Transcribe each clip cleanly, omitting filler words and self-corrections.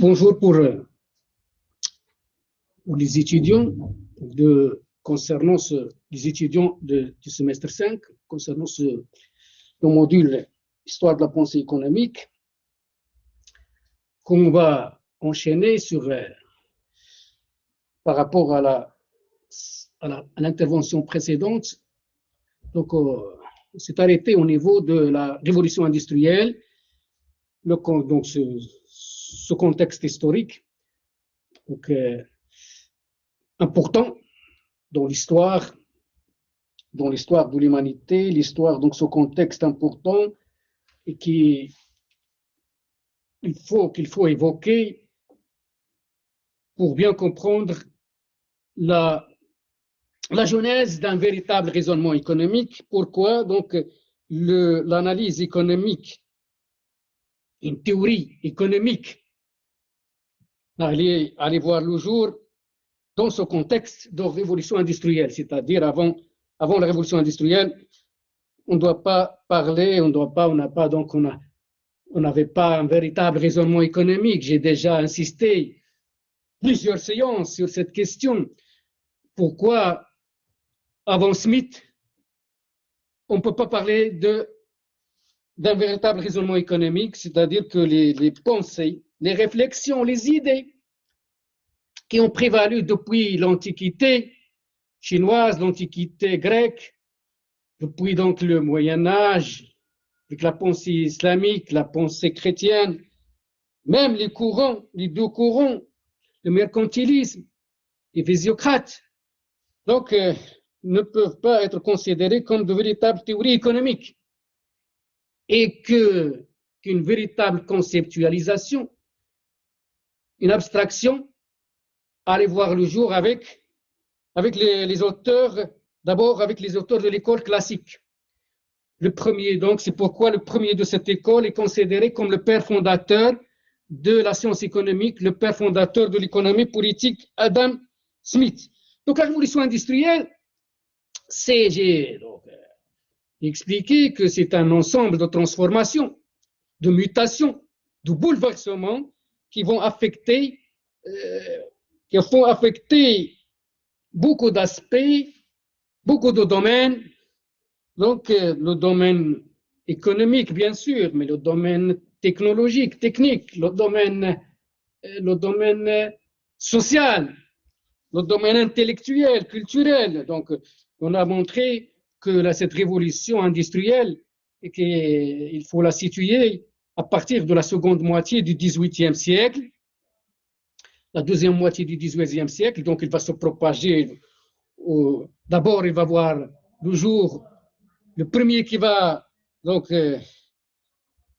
Bonjour pour les étudiants concernant les étudiants du semestre 5, concernant le module Histoire de la pensée économique, qu'on va enchaîner par rapport à l'intervention précédente. Donc, on s'est arrêté au niveau de la révolution industrielle, donc ce contexte historique donc, important dans l'histoire de l'humanité, l'histoire, donc ce contexte important et qu'il faut évoquer pour bien comprendre la genèse d'un véritable raisonnement économique. Pourquoi donc l'analyse économique, une théorie économique, allait voir le jour dans ce contexte de révolution industrielle, c'est-à-dire avant la révolution industrielle, on n'avait pas un véritable raisonnement économique. J'ai déjà insisté plusieurs séances sur cette question. Pourquoi, avant Smith, on ne peut pas parler d'un véritable raisonnement économique, c'est-à-dire que les pensées, les réflexions, les idées qui ont prévalu depuis l'Antiquité chinoise, l'Antiquité grecque, depuis donc le Moyen-Âge, avec la pensée islamique, la pensée chrétienne, même les deux courants, le mercantilisme, les physiocrates, donc ne peuvent pas être considérés comme de véritables théories économiques. Et qu'une véritable conceptualisation, une abstraction, allait voir le jour avec les auteurs, d'abord avec les auteurs de l'école classique. Le premier, donc, c'est pourquoi le premier de cette école est considéré comme le père fondateur de la science économique, le père fondateur de l'économie politique, Adam Smith. Donc, la révolution industrielle, j'ai expliqué que c'est un ensemble de transformations, de mutations, de bouleversements qui vont affecter beaucoup d'aspects, beaucoup de domaines. Donc, le domaine économique, bien sûr, mais le domaine technologique, technique, le domaine social, le domaine intellectuel, culturel. Donc, on a montré que cette révolution industrielle, il faut la situer à partir de la seconde moitié du XVIIIe siècle, la deuxième moitié du XVIIIe siècle. Donc, il va se propager. D'abord, il va voir le jour. Le premier qui va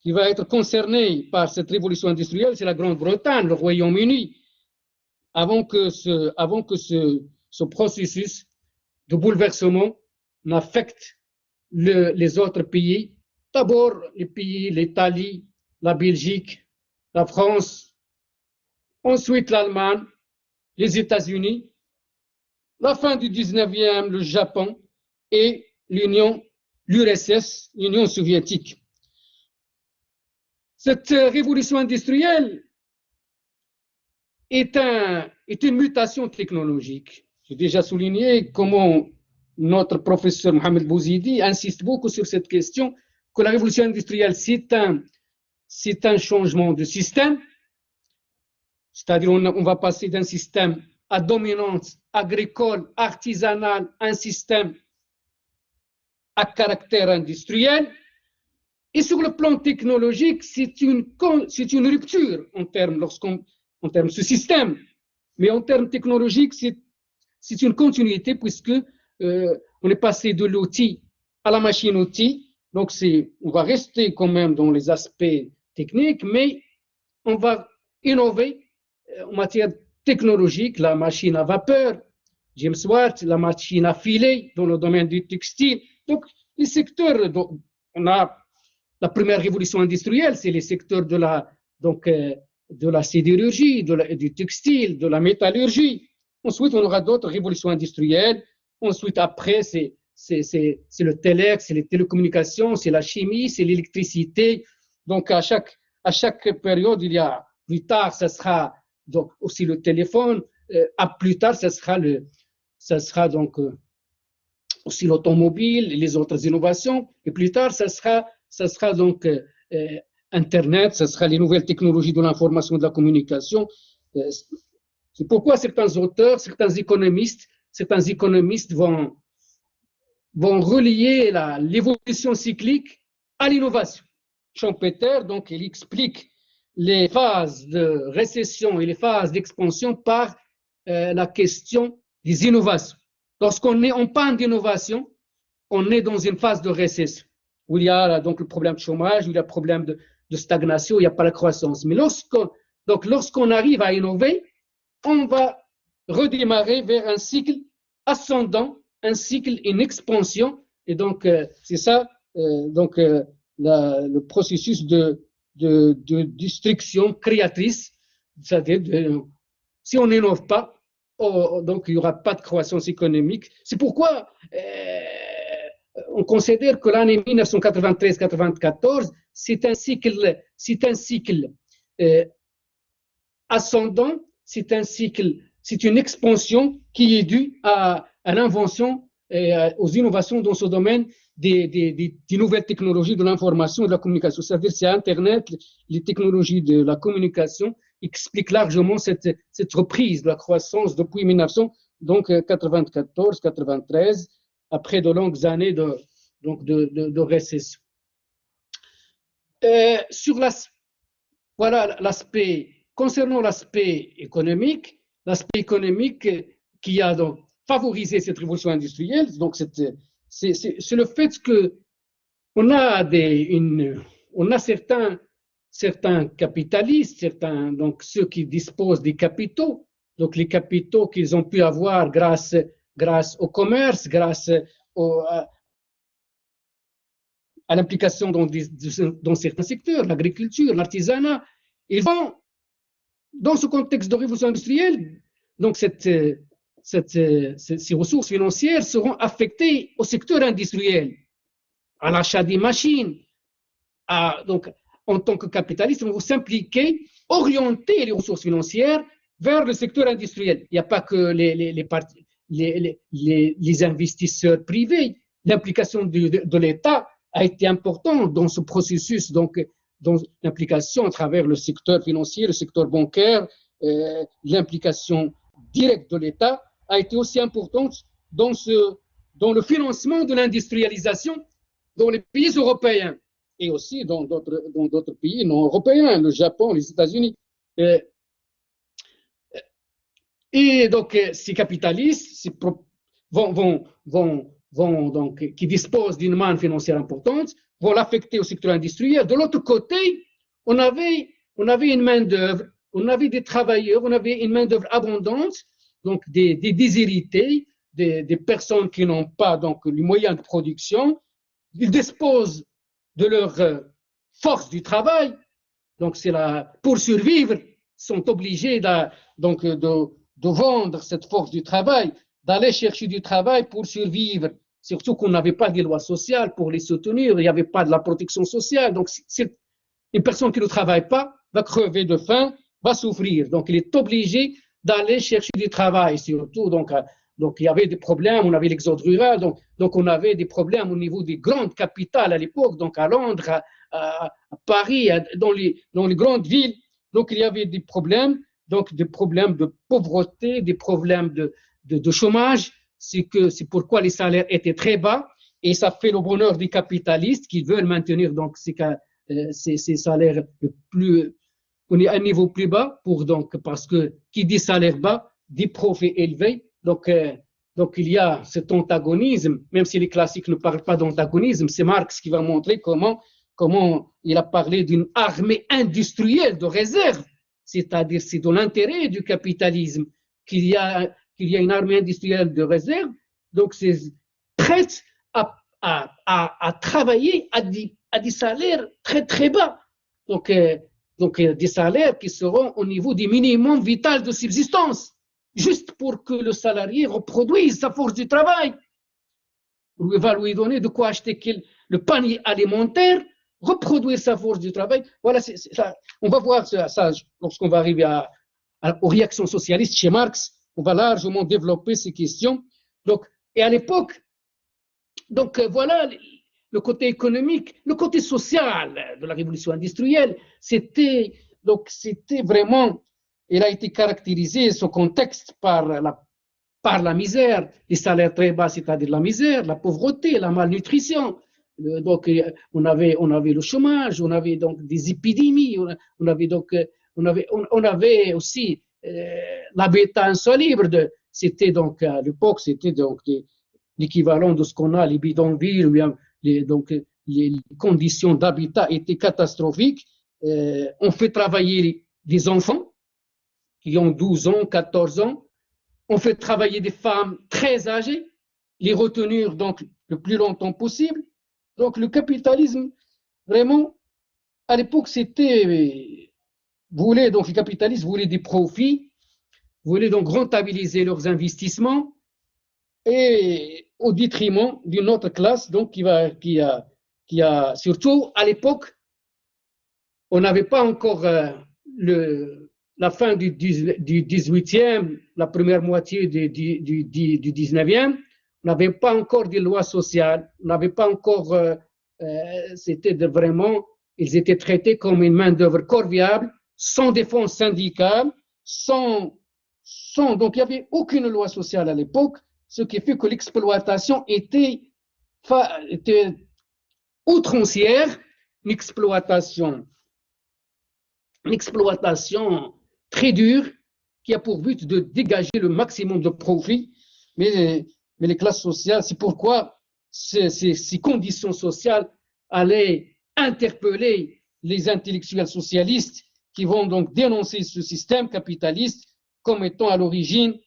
être concerné par cette révolution industrielle, c'est la Grande-Bretagne, le Royaume-Uni, avant que ce processus de bouleversement n'affecte les autres pays. D'abord, les pays, l'Italie, la Belgique, la France, ensuite l'Allemagne, les États-Unis, la fin du 19e, le Japon et l'URSS, l'Union soviétique. Cette révolution industrielle est une mutation technologique. J'ai déjà souligné comment notre professeur Mohamed Bouzidi insiste beaucoup sur cette question, que la révolution industrielle, c'est un changement de système, c'est-à-dire on va passer d'un système à dominance agricole, artisanale, un système à caractère industriel. Et sur le plan technologique, c'est une rupture en termes de ce système. Mais en termes technologiques, c'est une continuité puisque on est passé de l'outil à la machine-outil. Donc, on va rester quand même dans les aspects techniques, mais on va innover en matière technologique, la machine à vapeur, James Watt, la machine à filer dans le domaine du textile. Donc, les secteurs, on a la première révolution industrielle, c'est les secteurs de la sidérurgie, du textile, de la métallurgie. Ensuite, on aura d'autres révolutions industrielles. Ensuite, après, c'est le telex, c'est les télécommunications, c'est la chimie, c'est l'électricité. Donc, à chaque période, il y a plus tard, ça sera donc aussi le téléphone, plus tard, ça sera donc aussi l'automobile et les autres innovations, et plus tard, ça sera donc Internet, ça sera les nouvelles technologies de l'information et de la communication. C'est pourquoi certains auteurs, certains économistes vont relier l'évolution cyclique à l'innovation. Schumpeter, donc, il explique les phases de récession et les phases d'expansion par la question des innovations. Lorsqu'on est en panne d'innovation, on est dans une phase de récession, où il y a donc le problème de chômage, où il y a le problème de stagnation, il n'y a pas la croissance. Mais lorsqu'on arrive à innover, on va redémarrer vers un cycle ascendant, un cycle, une expansion. Et donc, c'est ça, le processus de destruction créatrice. C'est-à-dire, si on n'innove pas, donc il n'y aura pas de croissance économique. C'est pourquoi on considère que l'année 1993-94, c'est un cycle ascendant, c'est une expansion qui est due à l'invention et aux innovations dans ce domaine des nouvelles technologies de l'information et de la communication. C'est-à-dire c'est Internet, les technologies de la communication expliquent largement cette reprise de la croissance depuis 1994-93, après de longues années de récession. Concernant l'aspect économique qui a donc favorisé cette révolution industrielle, donc c'est le fait qu'on a certains capitalistes, donc ceux qui disposent des capitaux, donc les capitaux qu'ils ont pu avoir grâce au commerce, grâce à l'implication dans certains secteurs, l'agriculture, l'artisanat. Ils vont, dans ce contexte de révolution industrielle, donc ces ressources financières seront affectées au secteur industriel, à l'achat des machines. Donc, en tant que capitaliste, on va s'impliquer, orienter les ressources financières vers le secteur industriel. Il n'y a pas que les investisseurs privés. L'implication de l'État a été importante dans ce processus, donc dans l'implication à travers le secteur financier, le secteur bancaire, l'implication directe de l'État a été aussi importante dans le financement de l'industrialisation dans les pays européens et aussi dans d'autres pays non européens, le Japon, les États-Unis. Et donc, ces capitalistes qui disposent d'une manne financière importante vont l'affecter au secteur industriel. De l'autre côté, on avait une main-d'œuvre, on avait des travailleurs, on avait une main-d'œuvre abondante, donc des déshérités, des personnes qui n'ont pas donc les moyens de production. Ils disposent de leur force du travail, donc pour survivre, sont obligés de vendre cette force du travail, d'aller chercher du travail pour survivre, surtout qu'on n'avait pas des lois sociales pour les soutenir, il n'y avait pas de la protection sociale, donc une personne qui ne travaille pas va crever de faim, va souffrir, donc il est obligé d'aller chercher du travail, surtout donc il y avait des problèmes, on avait l'exode rural, donc on avait des problèmes au niveau des grandes capitales à l'époque, donc à Londres, à Paris, dans les grandes villes, donc il y avait des problèmes, donc des problèmes de pauvreté, des problèmes de chômage, c'est pourquoi les salaires étaient très bas, et ça fait le bonheur des capitalistes qui veulent maintenir donc ces salaires on est à un niveau plus bas, parce que qui dit salaire bas, dit profit élevé. Donc il y a cet antagonisme, même si les classiques ne parlent pas d'antagonisme, c'est Marx qui va montrer comment il a parlé d'une armée industrielle de réserve, c'est-à-dire c'est dans l'intérêt du capitalisme qu'il y a une armée industrielle de réserve, donc c'est prête à travailler à des salaires très très bas. Donc des salaires qui seront au niveau du minimum vital de subsistance, juste pour que le salarié reproduise sa force du travail. Il va lui donner de quoi acheter le panier alimentaire, reproduire sa force du travail. Voilà, ça. On va voir ça lorsqu'on va arriver aux réactions socialistes chez Marx. On va largement développer ces questions. Donc, et à l'époque, donc voilà le côté économique, le côté social de la révolution industrielle. C'était vraiment, il a été caractérisé ce contexte par la misère, les salaires très bas, c'est-à-dire la misère, la pauvreté, la malnutrition. Donc, on avait le chômage, on avait donc des épidémies, on avait aussi l'habitat insalubre. C'était donc à l'époque, c'était donc l'équivalent de ce qu'on a, les bidonvilles, donc les conditions d'habitat étaient catastrophiques. On fait travailler des enfants qui ont 12 ans, 14 ans. On fait travailler des femmes très âgées, les retenir donc le plus longtemps possible. Donc le capitalisme, vraiment, à l'époque, les capitalistes voulaient des profits, voulaient donc rentabiliser leurs investissements et au détriment d'une autre classe, donc qui a surtout à l'époque, on n'avait pas encore la fin du 18e, la première moitié du 19e, on n'avait pas encore des lois sociales, on n'avait pas encore, c'était vraiment, ils étaient traités comme une main-d'œuvre corvéable, sans défense syndicale, donc il n'y avait aucune loi sociale à l'époque, ce qui fait que l'exploitation était outrancière, une exploitation très dure qui a pour but de dégager le maximum de profit, mais les classes sociales, c'est pourquoi ces conditions sociales allaient interpeller les intellectuels socialistes qui vont donc dénoncer ce système capitaliste comme étant à l'origine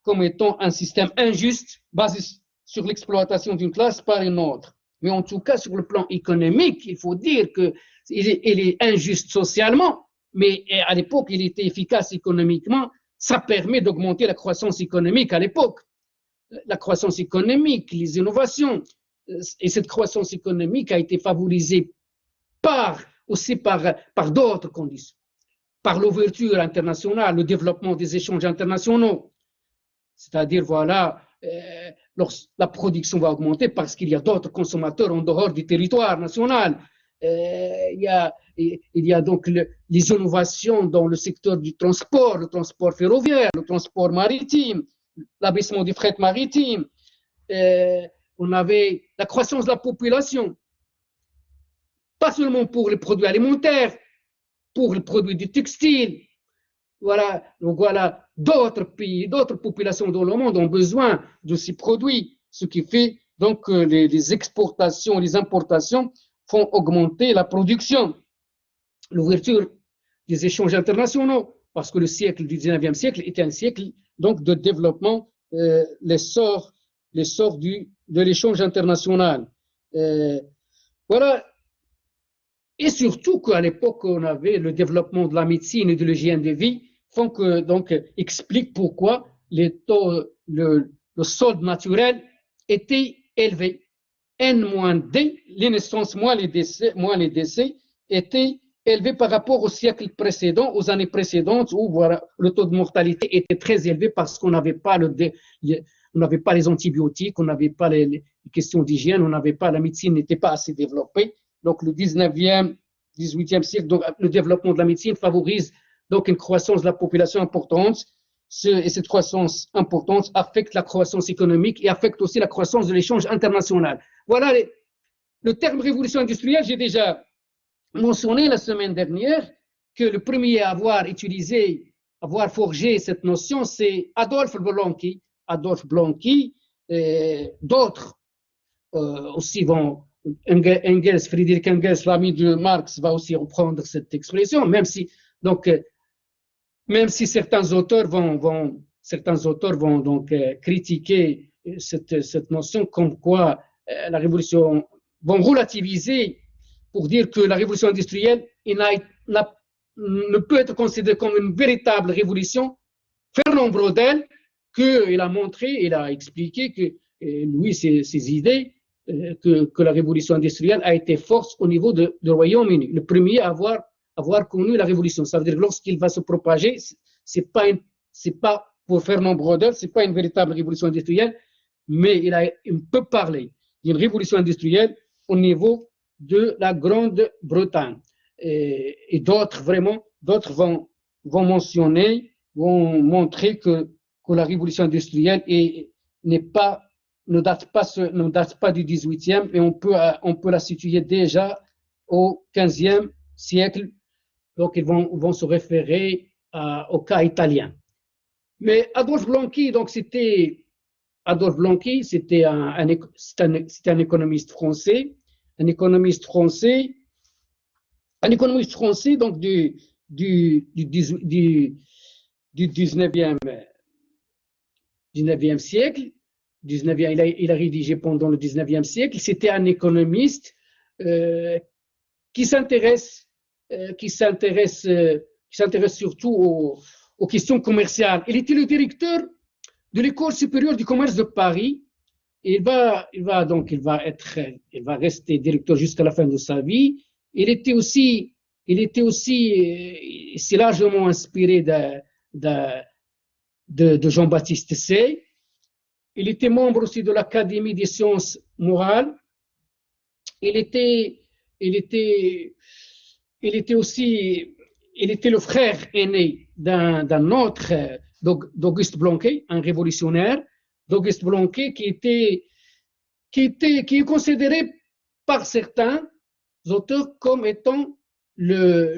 comme étant un système injuste basé sur l'exploitation d'une classe par une autre. Mais en tout cas, sur le plan économique, il faut dire qu'il est injuste socialement, mais à l'époque, il était efficace économiquement. Ça permet d'augmenter la croissance économique à l'époque. La croissance économique, les innovations, et cette croissance économique a été favorisée aussi par d'autres conditions, par l'ouverture internationale, le développement des échanges internationaux. C'est-à-dire, voilà, la production va augmenter parce qu'il y a d'autres consommateurs en dehors du territoire national. Il y a donc les innovations dans le secteur du transport, le transport ferroviaire, le transport maritime, l'abaissement du fret maritime. On avait la croissance de la population, pas seulement pour les produits alimentaires, pour les produits du textile. Voilà, donc voilà, d'autres pays, d'autres populations dans le monde ont besoin de ces produits, ce qui fait donc que les exportations, les importations font augmenter la production. L'ouverture des échanges internationaux, parce que le siècle du 19e siècle était un siècle donc de développement, l'essor de l'échange international. Voilà. Et surtout qu'à l'époque, on avait le développement de la médecine et de l'hygiène de vie, explique pourquoi le solde naturel était élevé. N-D, les naissances moins les décès étaient élevés par rapport au siècle précédent, aux années précédentes, où voilà, le taux de mortalité était très élevé parce qu'on n'avait pas les antibiotiques, on n'avait pas les questions d'hygiène, la médecine n'était pas assez développée. Donc le 19e, 18e siècle, donc le développement de la médecine favorise donc une croissance de la population importante. Et cette croissance importante affecte la croissance économique et affecte aussi la croissance de l'échange international. Voilà le terme révolution industrielle, j'ai déjà mentionné la semaine dernière que le premier à avoir forgé cette notion, c'est Adolphe Blanqui, d'autres aussi vont. Friedrich Engels, l'ami de Marx, va aussi reprendre cette expression, même si certains auteurs vont donc critiquer cette notion comme quoi la révolution, vont relativiser pour dire que la révolution industrielle ne peut être considérée comme une véritable révolution. Fernand Braudel, il a expliqué que lui, ses idées, que la révolution industrielle a été force au niveau du Royaume-Uni. Le premier à avoir connu la révolution. Ça veut dire que lorsqu'il va se propager, c'est pas pour Fernand Braudel, c'est pas une véritable révolution industrielle, mais il peut parler d'une révolution industrielle au niveau de la Grande-Bretagne. Et d'autres vont mentionner, vont montrer que la révolution industrielle ne date pas du 18e, et on peut la situer déjà au 15e siècle. Donc, ils vont se référer au cas italien. Mais Adolphe Blanqui, c'était un économiste français, donc du 19e siècle. Il a rédigé pendant le 19e siècle. C'était un économiste qui s'intéresse surtout aux questions commerciales. Il était le directeur de l'École supérieure du commerce de Paris. Il va rester directeur jusqu'à la fin de sa vie. Il s'est largement inspiré de Jean-Baptiste Say. Il était membre aussi de l'Académie des sciences morales. Il était le frère aîné d'un autre, d'Auguste Blanqui, un révolutionnaire, d'Auguste Blanqui, qui est considéré par certains auteurs comme étant le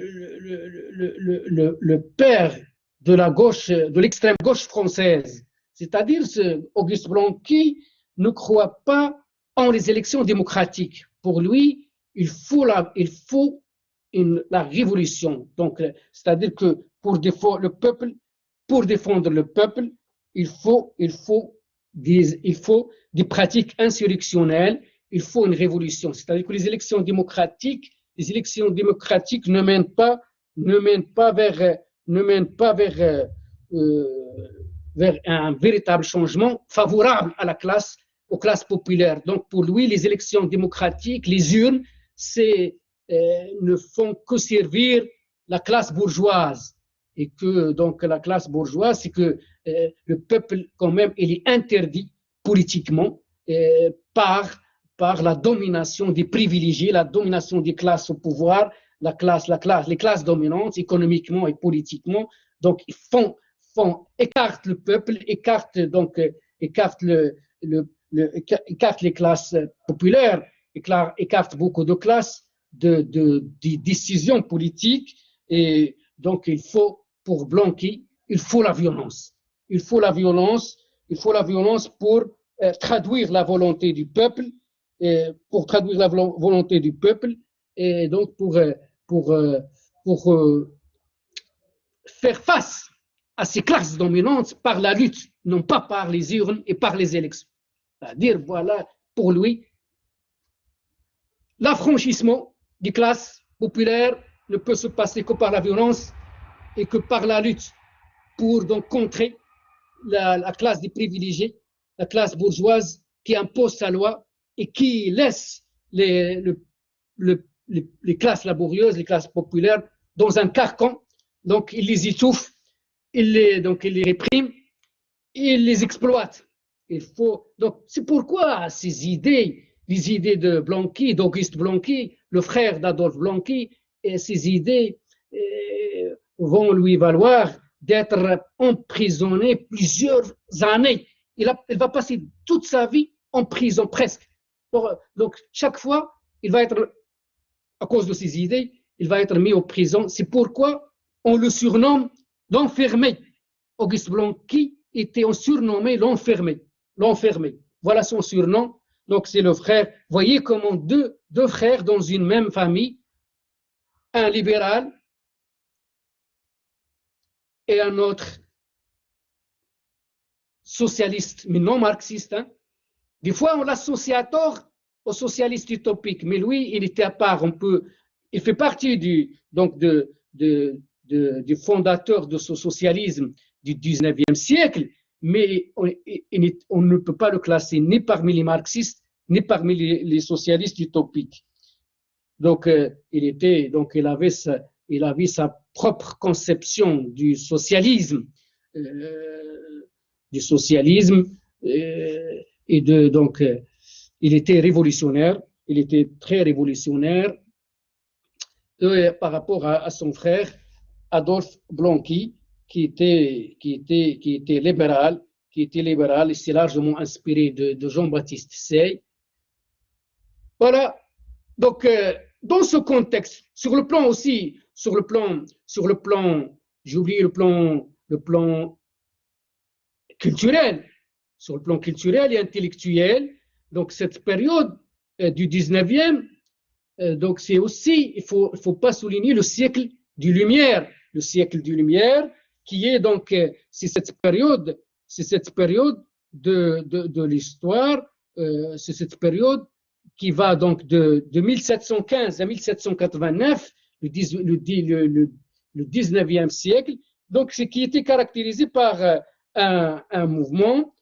père de la gauche, de l'extrême gauche française. C'est-à-dire, Auguste Blanqui ne croit pas en les élections démocratiques. Pour lui, il faut la révolution. Donc, c'est-à-dire que pour défendre le peuple, il faut des pratiques insurrectionnelles, il faut une révolution. C'est-à-dire que les élections démocratiques ne mènent pas vers un véritable changement favorable aux classes populaires. Donc, pour lui, les élections démocratiques, les urnes, ne font que servir la classe bourgeoise. Et que donc la classe bourgeoise, c'est que le peuple, quand même, il est interdit politiquement par la domination des privilégiés, la domination des classes au pouvoir, les classes dominantes économiquement et politiquement. Donc, ils écartent le peuple, écartent les classes populaires, écartent beaucoup de classes de décisions politiques. Et donc, pour Blanqui, il faut la violence. Il faut la violence pour traduire la volonté du peuple, et donc pour faire face à ces classes dominantes par la lutte, non pas par les urnes et par les élections. C'est-à-dire, voilà, pour lui, l'affranchissement des classes populaires ne peut se passer que par la violence et que par la lutte pour donc contrer la classe des privilégiés, la classe bourgeoise qui impose sa loi et qui laisse les classes laborieuses, les classes populaires dans un carcan. Donc, il les étouffe, il les réprime, il les exploite. Donc, c'est pourquoi les idées de Blanqui, d'Auguste Blanqui, le frère d'Adolphe Blanqui, et ces idées vont lui valoir d'être emprisonné plusieurs années. Il va passer toute sa vie en prison, presque. Donc, chaque fois, à cause de ses idées, il va être mis en prison. C'est pourquoi on le surnomme l'enfermé. Auguste Blanqui était surnommé l'enfermé. Voilà son surnom. Donc, c'est le frère. Voyez comment deux frères dans une même famille, un libéral et un autre socialiste, mais non marxiste. Des fois, on l'associe à tort au socialiste utopique, mais lui, il était à part. Il fait partie du fondateur de ce socialisme du 19e siècle, mais on ne peut pas le classer ni parmi les marxistes, ni parmi les socialistes utopiques. Donc, il avait sa propre conception du socialisme, donc, il était révolutionnaire, il était très révolutionnaire par rapport à son frère Adolphe Blanqui, qui était libéral, et c'est largement inspiré de Jean-Baptiste Say. Voilà. Donc, dans ce contexte, sur le plan, j'ai oublié le plan culturel, sur le plan culturel et intellectuel. Donc, cette période du 19e, donc c'est aussi, il faut pas souligner le siècle du Lumière, qui est donc, c'est cette période de l'histoire, c'est cette période qui va donc de 1715 à 1789, le 19e siècle, donc ce qui était caractérisé par un mouvement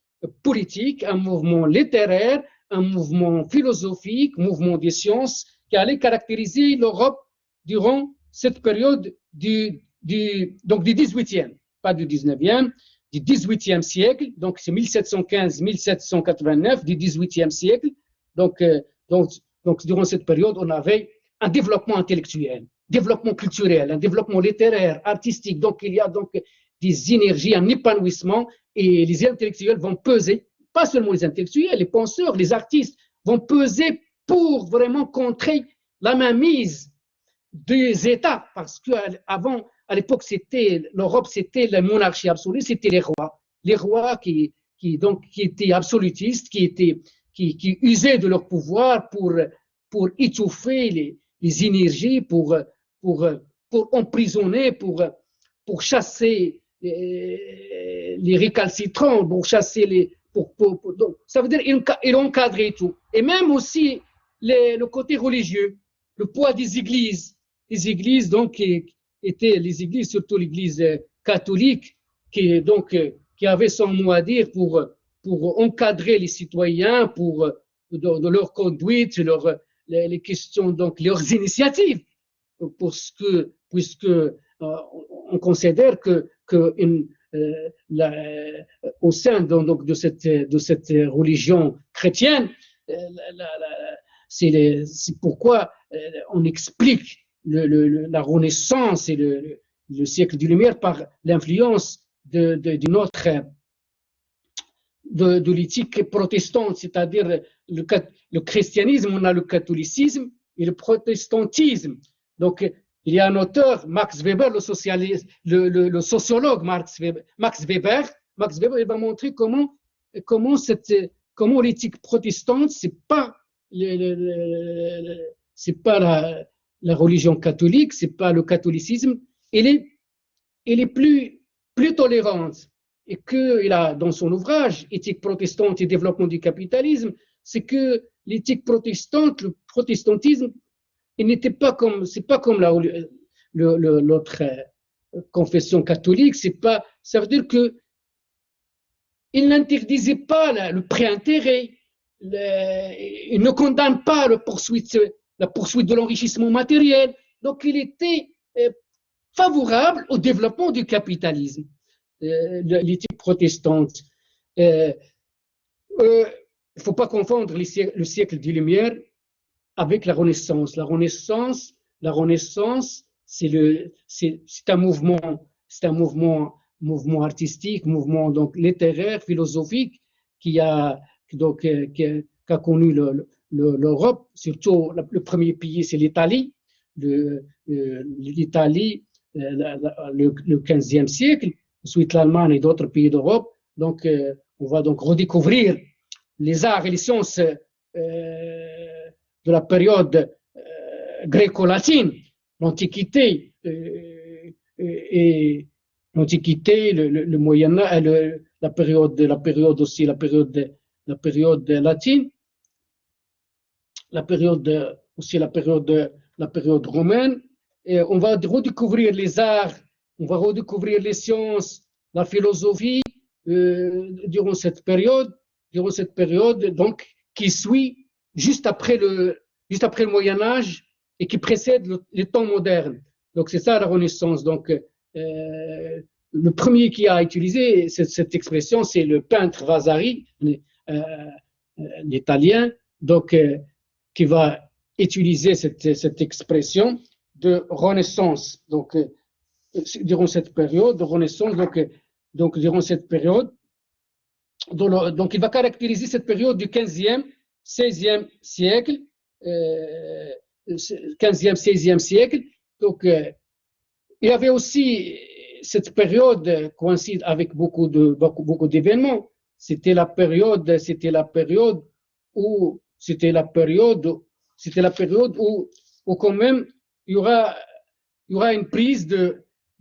politique, un mouvement littéraire, un mouvement philosophique, mouvement des sciences, qui allait caractériser l'Europe durant cette période du 18e, pas du 19e, du 18e siècle, donc c'est 1715-1789, du 18e siècle. Donc, durant cette période, on avait un développement intellectuel, développement culturel, un développement littéraire, artistique. Donc, il y a donc des énergies, un épanouissement, et les intellectuels vont peser, pas seulement les intellectuels, les penseurs, les artistes vont peser pour vraiment contrer la mainmise des États, parce qu'avant, à l'époque, l'Europe, c'était la monarchie absolue, c'était les rois qui étaient absolutistes, qui usaient de leur pouvoir pour étouffer les énergies, pour emprisonner, pour chasser les récalcitrants, pour chasser donc, ça veut dire qu'il encadrait tout. Et même aussi le côté religieux, le poids des églises. Les églises, donc, les églises, surtout l'église catholique, qui avait son mot à dire pour encadrer les citoyens, de leur conduite, les questions, donc, leurs initiatives, puisque on considère au sein donc, de cette religion chrétienne, c'est pourquoi on explique la Renaissance et le siècle des Lumières par l'influence de l'éthique protestante, c'est-à-dire le christianisme, on a le catholicisme et le protestantisme. Donc, il y a un auteur, Max Weber, le sociologue Max Weber, il va montrer comment l'éthique protestante, c'est pas la religion catholique, c'est pas le catholicisme, elle est plus tolérante. Et qu'il a dans son ouvrage Éthique protestante et développement du capitalisme, c'est que l'éthique protestante, le protestantisme, c'est pas comme l'autre confession catholique, ça veut dire que il n'interdisait pas le pré-intérêt, il ne condamne pas la poursuite de l'enrichissement matériel. Donc, il était favorable au développement du capitalisme, l'éthique protestante. Il ne faut pas confondre le siècle des Lumières avec la Renaissance. La Renaissance, c'est un mouvement artistique, mouvement donc littéraire, philosophique qui a connu l'Europe. Surtout, le premier pays, c'est l'Italie. L'Italie, le 15e siècle, ensuite l'Allemagne et d'autres pays d'Europe. Donc, on va donc redécouvrir les arts et les sciences de la période gréco-latine, l'Antiquité et le Moyen-Âge, la période latine, la période romaine. Et on va redécouvrir les arts, on va redécouvrir les sciences, la philosophie durant cette période donc qui suit juste après le Moyen-Âge et qui précède les temps modernes. Donc, c'est ça la Renaissance. Donc, le premier qui a utilisé cette expression, c'est le peintre Vasari, l'italien, donc, qui va utiliser cette expression de Renaissance. Donc, durant cette période de Renaissance, donc durant cette période, donc il va caractériser cette période du 15e, 16e siècle, 15e, 16e siècle. Donc, il y avait aussi cette période coïncide avec beaucoup d'événements. C'était la période où quand même il y aura une prise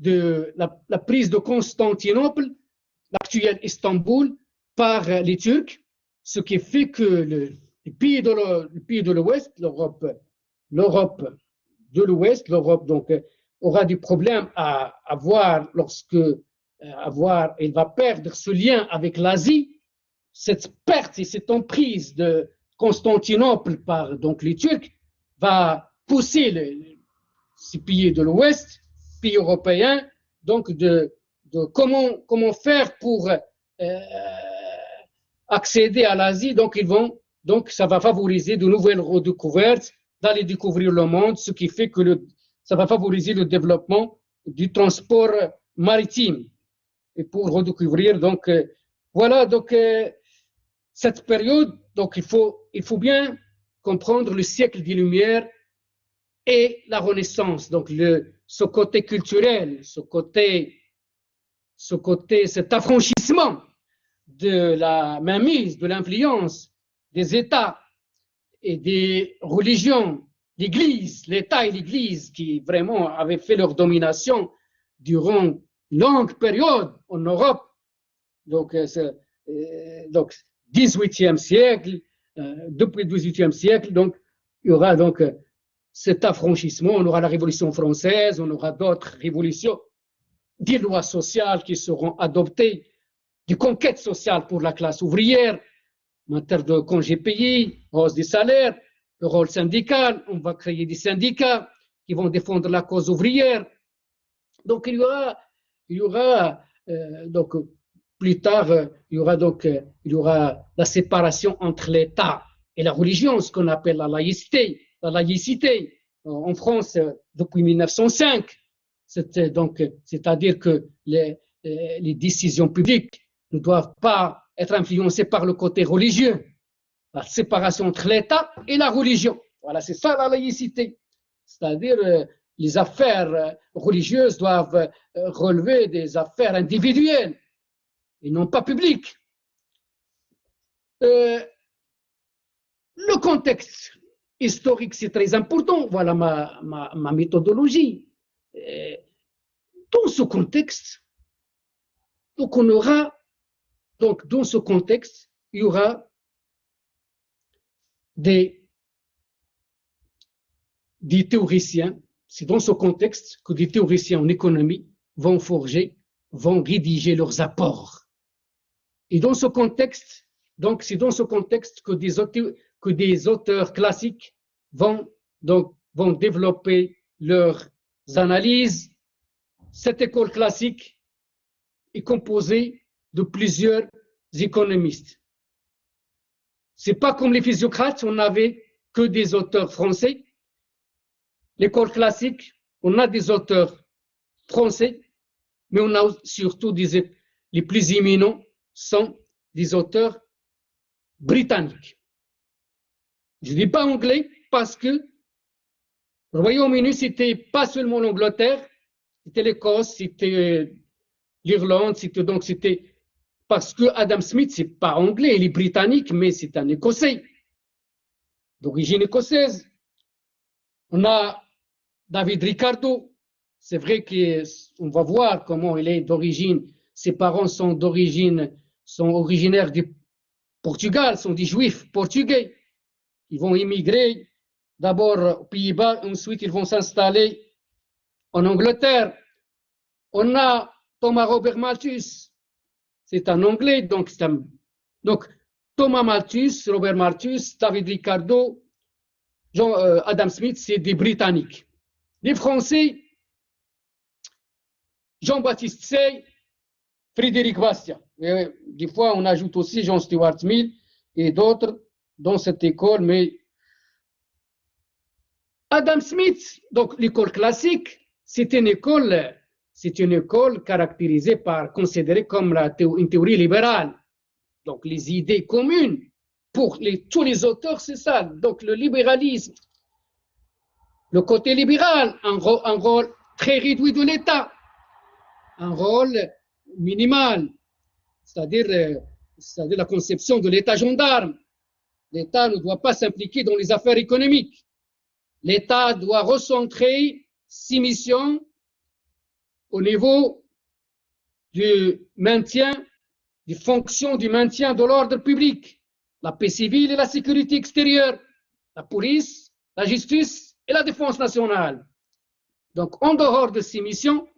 la prise de Constantinople, l'actuel Istanbul, par les Turcs, ce qui fait que les pays de l'Ouest, l'Europe de l'Ouest, donc aura du problème à avoir il va perdre ce lien avec l'Asie. Cette perte et cette emprise de Constantinople par donc les Turcs va pousser ces pays de l'Ouest, pays européens, donc de comment faire pour accéder à l'Asie. Donc ça va favoriser de nouvelles redécouvertes, d'aller découvrir le monde, ce qui fait que ça va favoriser le développement du transport maritime. Et pour redécouvrir, donc voilà, donc cette période, donc il faut bien comprendre le siècle des Lumières et la Renaissance, donc ce côté culturel, cet affranchissement de la mainmise, de l'influence des États et des religions, l'Église, l'État et l'Église qui vraiment avaient fait leur domination durant une longue période en Europe, donc 18e siècle, depuis le 18e siècle, donc il y aura donc cet affranchissement, on aura la Révolution française, on aura d'autres révolutions, des lois sociales qui seront adoptées, des conquêtes sociales pour la classe ouvrière, en matière de congés payés, hausse des salaires, le rôle syndical, on va créer des syndicats qui vont défendre la cause ouvrière. Donc il y aura donc plus tard, il y aura la séparation entre l'État et la religion, ce qu'on appelle la laïcité. La laïcité en France depuis 1905, c'est-à-dire que les décisions publiques ne doivent pas être influencées par le côté religieux. La séparation entre l'État et la religion. Voilà, c'est ça la laïcité. C'est-à-dire les affaires religieuses doivent relever des affaires individuelles et non pas publiques. Le contexte historique, c'est très important. Voilà ma méthodologie. Dans ce contexte, donc on aura, donc dans ce contexte, il y aura des théoriciens. C'est dans ce contexte que des théoriciens en économie vont rédiger leurs apports. Et dans ce contexte, donc c'est dans ce contexte que des auteurs classiques vont développer leurs analyses. Cette école classique est composée de plusieurs économistes. C'est pas comme les physiocrates, on n'avait que des auteurs français. L'école classique, on a des auteurs français, mais on a surtout les plus éminents sont des auteurs britanniques. Je ne dis pas anglais parce que le Royaume-Uni, c'était pas seulement l'Angleterre, c'était l'Écosse, c'était l'Irlande, c'était parce que Adam Smith, c'est pas anglais, il est britannique, mais c'est un Écossais, d'origine écossaise. On a David Ricardo, c'est vrai qu'on va voir comment il est d'origine, ses parents sont originaires du Portugal, sont des juifs portugais. Ils vont immigrer d'abord aux Pays-Bas, ensuite ils vont s'installer en Angleterre. On a Thomas Robert Malthus, c'est un Anglais, donc Thomas Malthus, Robert Malthus, David Ricardo, Adam Smith, c'est des Britanniques. Les Français, Jean-Baptiste Say, Frédéric Bastiat. Et des fois, on ajoute aussi John Stuart Mill et d'autres dans cette école, mais Adam Smith, donc l'école classique, c'est une école caractérisée par, considérée comme une théorie libérale. Donc les idées communes pour tous les auteurs, c'est ça. Donc le libéralisme, le côté libéral, un rôle très réduit de l'État, un rôle minimal, c'est-à-dire la conception de l'État gendarme. L'État ne doit pas s'impliquer dans les affaires économiques. L'État doit recentrer ses missions au niveau du maintien, des fonctions du maintien de l'ordre public, la paix civile et la sécurité extérieure, la police, la justice et la défense nationale. Donc, en dehors de ces missions,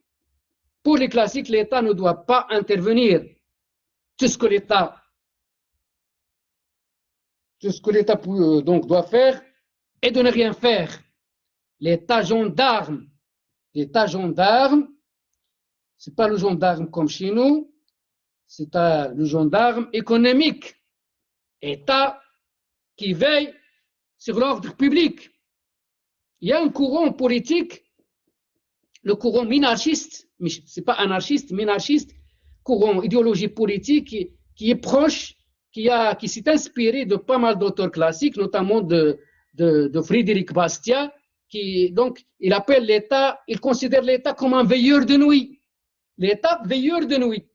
pour les classiques, l'État ne doit pas intervenir. Tout ce que l'État donc doit faire est de ne rien faire. L'État gendarme, c'est pas le gendarme comme chez nous, c'est le gendarme économique, État qui veille sur l'ordre public. Il y a un courant politique, le courant minarchiste, mais c'est pas anarchiste, minarchiste, courant idéologie politique qui est proche, qui s'est inspiré de pas mal d'auteurs classiques, notamment de Frédéric Bastiat, donc il appelle l'État, il considère l'État comme un veilleur de nuit. L'État veilleur de nuit.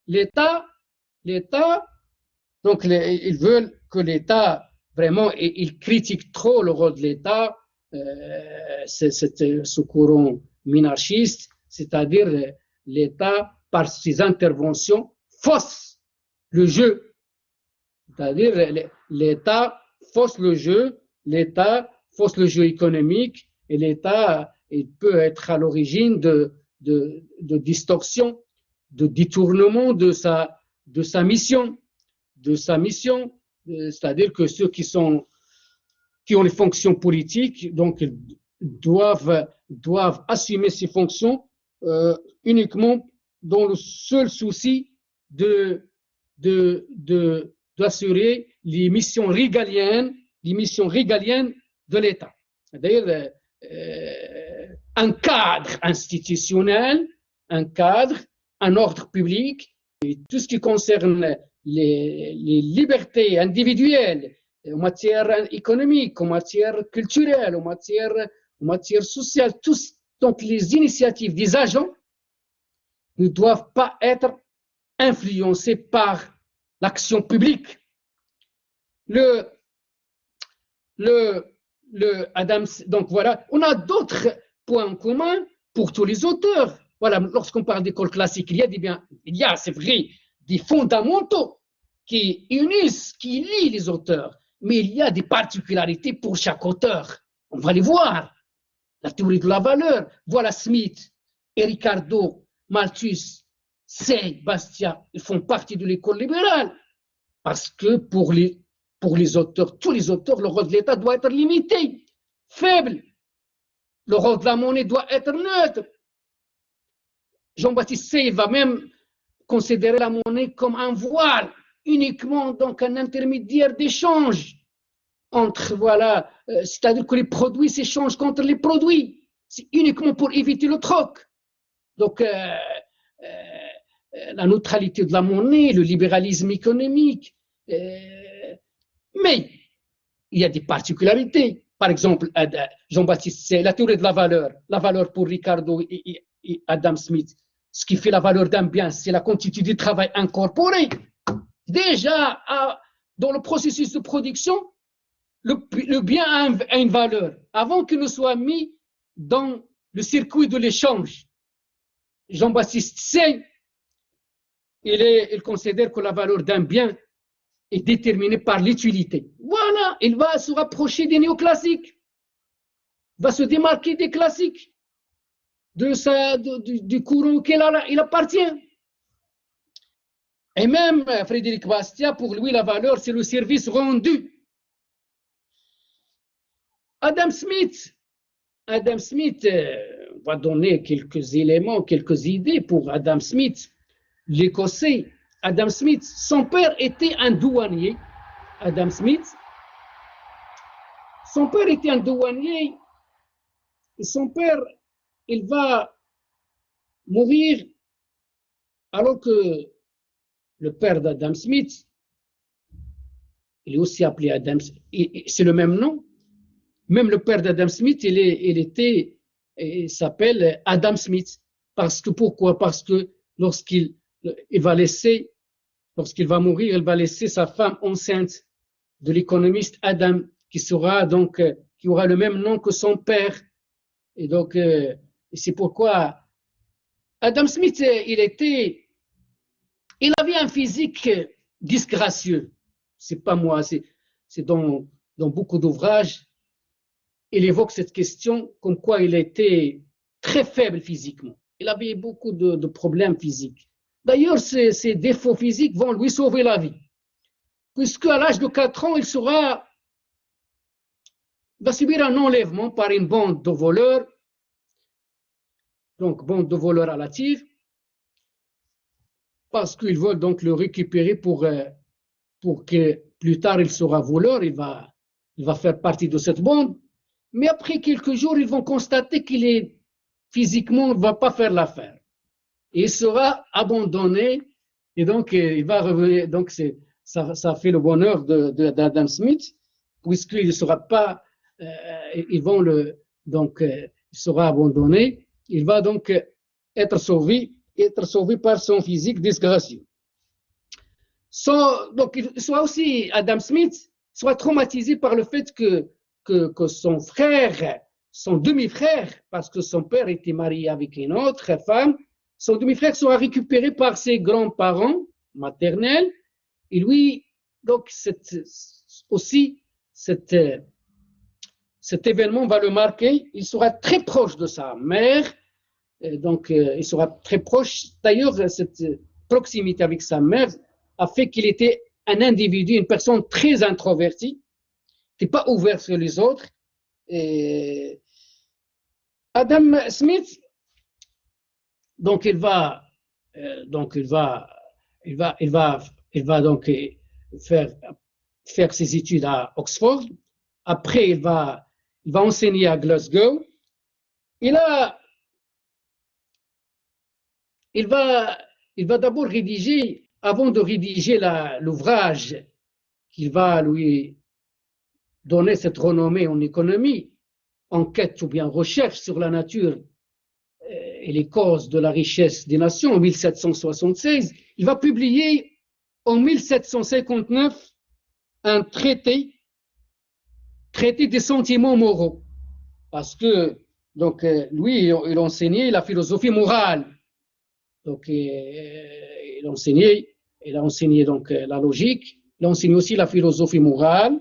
L'État, donc ils veulent que l'État, vraiment, ils critiquent trop le rôle de l'État, ce courant minarchiste, c'est-à-dire l'État, par ses interventions, fausse le jeu. C'est-à-dire l'État fausse le jeu, l'État fausse le jeu économique, et l'État il peut être à l'origine de distorsion, de détournement de sa mission, c'est-à-dire que ceux qui ont les fonctions politiques, donc doivent assumer ces fonctions uniquement dans le seul souci d'assurer les missions régaliennes de l'État. D'ailleurs, un cadre institutionnel, un ordre public, et tout ce qui concerne les libertés individuelles en matière économique, en matière culturelle, en matière sociale, donc les initiatives des agents ne doivent pas être influencées par l'action publique. Donc voilà, on a d'autres points communs pour tous les auteurs. Voilà, lorsqu'on parle d'école classique, il y a, c'est vrai, des fondamentaux qui unissent, qui lient les auteurs, mais il y a des particularités pour chaque auteur. On va les voir. La théorie de la valeur, voilà Smith et Ricardo, Malthus, Say, Bastiat, ils font partie de l'école libérale, parce que pour les auteurs, tous les auteurs, le rôle de l'État doit être limité, faible. Le rôle de la monnaie doit être neutre. Jean-Baptiste Say va même considérer la monnaie comme un voile, uniquement donc un intermédiaire d'échange entre, voilà, c'est-à-dire que les produits s'échangent contre les produits. C'est uniquement pour éviter le troc. Donc, la neutralité de la monnaie, le libéralisme économique. Mais il y a des particularités. Par exemple, Jean-Baptiste Say, la théorie de la valeur pour Ricardo et Adam Smith. Ce qui fait la valeur d'un bien, c'est la quantité de travail incorporé. Déjà, dans le processus de production, le bien a une valeur avant qu'il ne soit mis dans le circuit de l'échange. Jean-Baptiste Say, il considère que la valeur d'un bien est déterminée par l'utilité. Voilà, il va se rapprocher des néoclassiques, va se démarquer des classiques, du courant auquel il appartient. Et même Frédéric Bastiat, pour lui, la valeur, c'est le service rendu. Adam Smith va donner quelques éléments, quelques idées pour Adam Smith, l'Écossais. Adam Smith, son père était un douanier. Adam Smith, son père était un douanier et son père, il va mourir alors que le père d'Adam Smith, il est aussi appelé Adam, c'est le même nom. Même le père d'Adam Smith, il s'appelle Adam Smith. Parce que pourquoi? Parce que lorsqu'il va mourir, il va laisser sa femme enceinte de l'économiste Adam, qui aura le même nom que son père. Et donc, c'est pourquoi Adam Smith, il avait un physique disgracieux. C'est pas moi, c'est dans beaucoup d'ouvrages, il évoque cette question comme quoi il était très faible physiquement. Il avait beaucoup de problèmes physiques. D'ailleurs, ces défauts physiques vont lui sauver la vie, puisque à l'âge de 4 ans, il va subir un enlèvement par une bande de voleurs, donc bande de voleurs à la tire, parce qu'ils veulent donc le récupérer pour que plus tard il sera voleur, il va faire partie de cette bande. Mais après quelques jours, ils vont constater qu'il est physiquement, ne va pas faire l'affaire. Il sera abandonné et donc il va revenir. Donc ça fait le bonheur d'Adam Smith, puisqu'il ne sera pas, ils vont il sera abandonné. Il va donc être sauvé par son physique disgracieux. Donc, soit aussi Adam Smith soit traumatisé par le fait que son frère, son demi-frère, parce que son père était marié avec une autre femme, son demi-frère soit récupéré par ses grands-parents maternels. Et lui, donc, cet événement va le marquer. Il sera très proche de sa mère. Donc, il sera très proche. D'ailleurs, cette proximité avec sa mère a fait qu'il était un individu, une personne très introvertie, qui n'est pas ouvert sur les autres. Et Adam Smith, donc il va donc faire ses études à Oxford. Après, il va enseigner à Glasgow. Et là, il va d'abord rédiger, avant de rédiger l'ouvrage qui va lui donner cette renommée en économie, enquête ou bien recherche sur la nature et les causes de la richesse des nations en 1776, il va publier en 1759 un traité des sentiments moraux. Parce que, donc, lui, il enseignait la philosophie morale. Donc, il a enseigné donc la logique, il a enseigné aussi la philosophie morale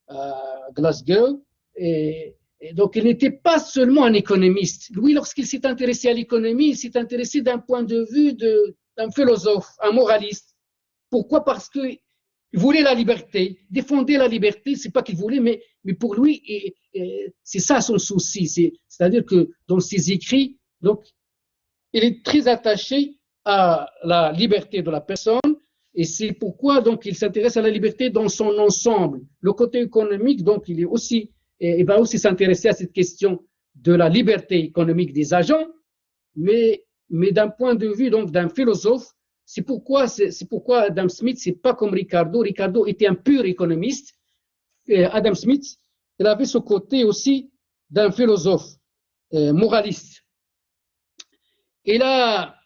à Glasgow. Et donc, il n'était pas seulement un économiste. Lui, lorsqu'il s'est intéressé à l'économie, il s'est intéressé d'un point de vue d'un philosophe, un moraliste. Pourquoi? Parce qu'il voulait la liberté, défendait la liberté, c'est pas qu'il voulait, mais pour lui, c'est ça son souci. C'est-à-dire que dans ses écrits, donc, il est très attaché à la liberté de la personne et c'est pourquoi donc il s'intéresse à la liberté dans son ensemble. Le côté économique, donc, il va aussi s'intéresser à cette question de la liberté économique des agents, mais d'un point de vue donc d'un philosophe. C'est pourquoi Adam Smith, c'est pas comme Ricardo. Ricardo était un pur économiste. Et Adam Smith, il avait ce côté aussi d'un philosophe moraliste. Il a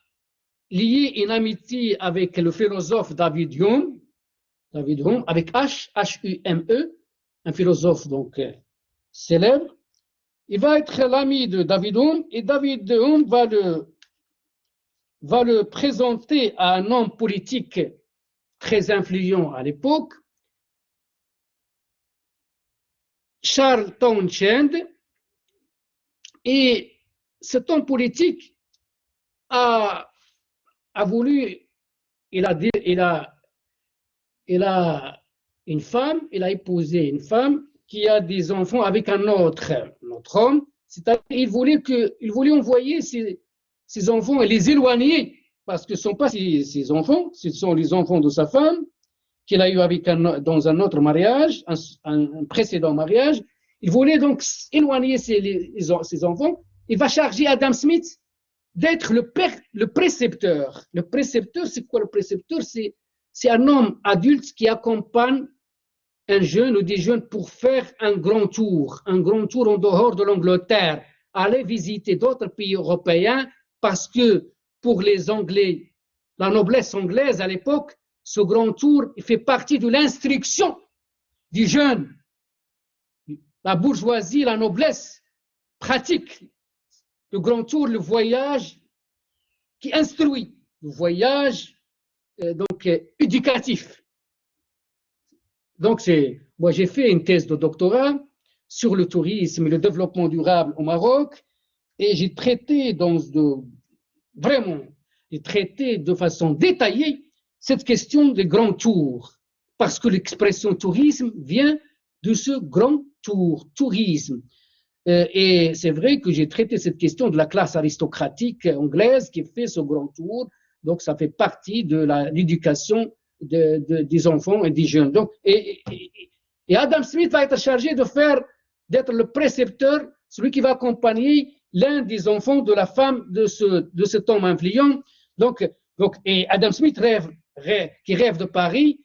lié une amitié avec le philosophe David Hume, avec H-U-M-E, un philosophe donc célèbre. Il va être l'ami de David Hume et David Hume va le présenter à un homme politique très influent à l'époque, Charles Townshend, et cet homme politique a voulu il a une femme, il a épousé une femme qui a des enfants avec un autre homme. C'est-à-dire qu'il voulait envoyer ses enfants et les éloigner, parce que ce ne sont pas ses enfants, ce sont les enfants de sa femme, qu'il a eu dans un autre mariage, un précédent mariage. Il voulait donc éloigner ses enfants. Il va charger Adam Smith d'être le précepteur. Le précepteur, c'est quoi le précepteur? C'est un homme adulte qui accompagne un jeune ou des jeunes pour faire un grand tour en dehors de l'Angleterre, aller visiter d'autres pays européens, parce que pour les Anglais, la noblesse anglaise à l'époque, ce grand tour il fait partie de l'instruction du jeune. La bourgeoisie, la noblesse pratique le grand tour, le voyage qui instruit, le voyage éducatif. Donc, moi, j'ai fait une thèse de doctorat sur le tourisme et le développement durable au Maroc, et j'ai traité de façon détaillée cette question des grands tours, parce que l'expression tourisme vient de ce grand tour, tourisme. Et c'est vrai que j'ai traité cette question de la classe aristocratique anglaise qui fait ce grand tour, donc ça fait partie de l'éducation des enfants et des jeunes. Donc, et Adam Smith va être chargé d'être le précepteur, celui qui va accompagner l'un des enfants de la femme de cet homme influent. Et Adam Smith qui rêve de Paris,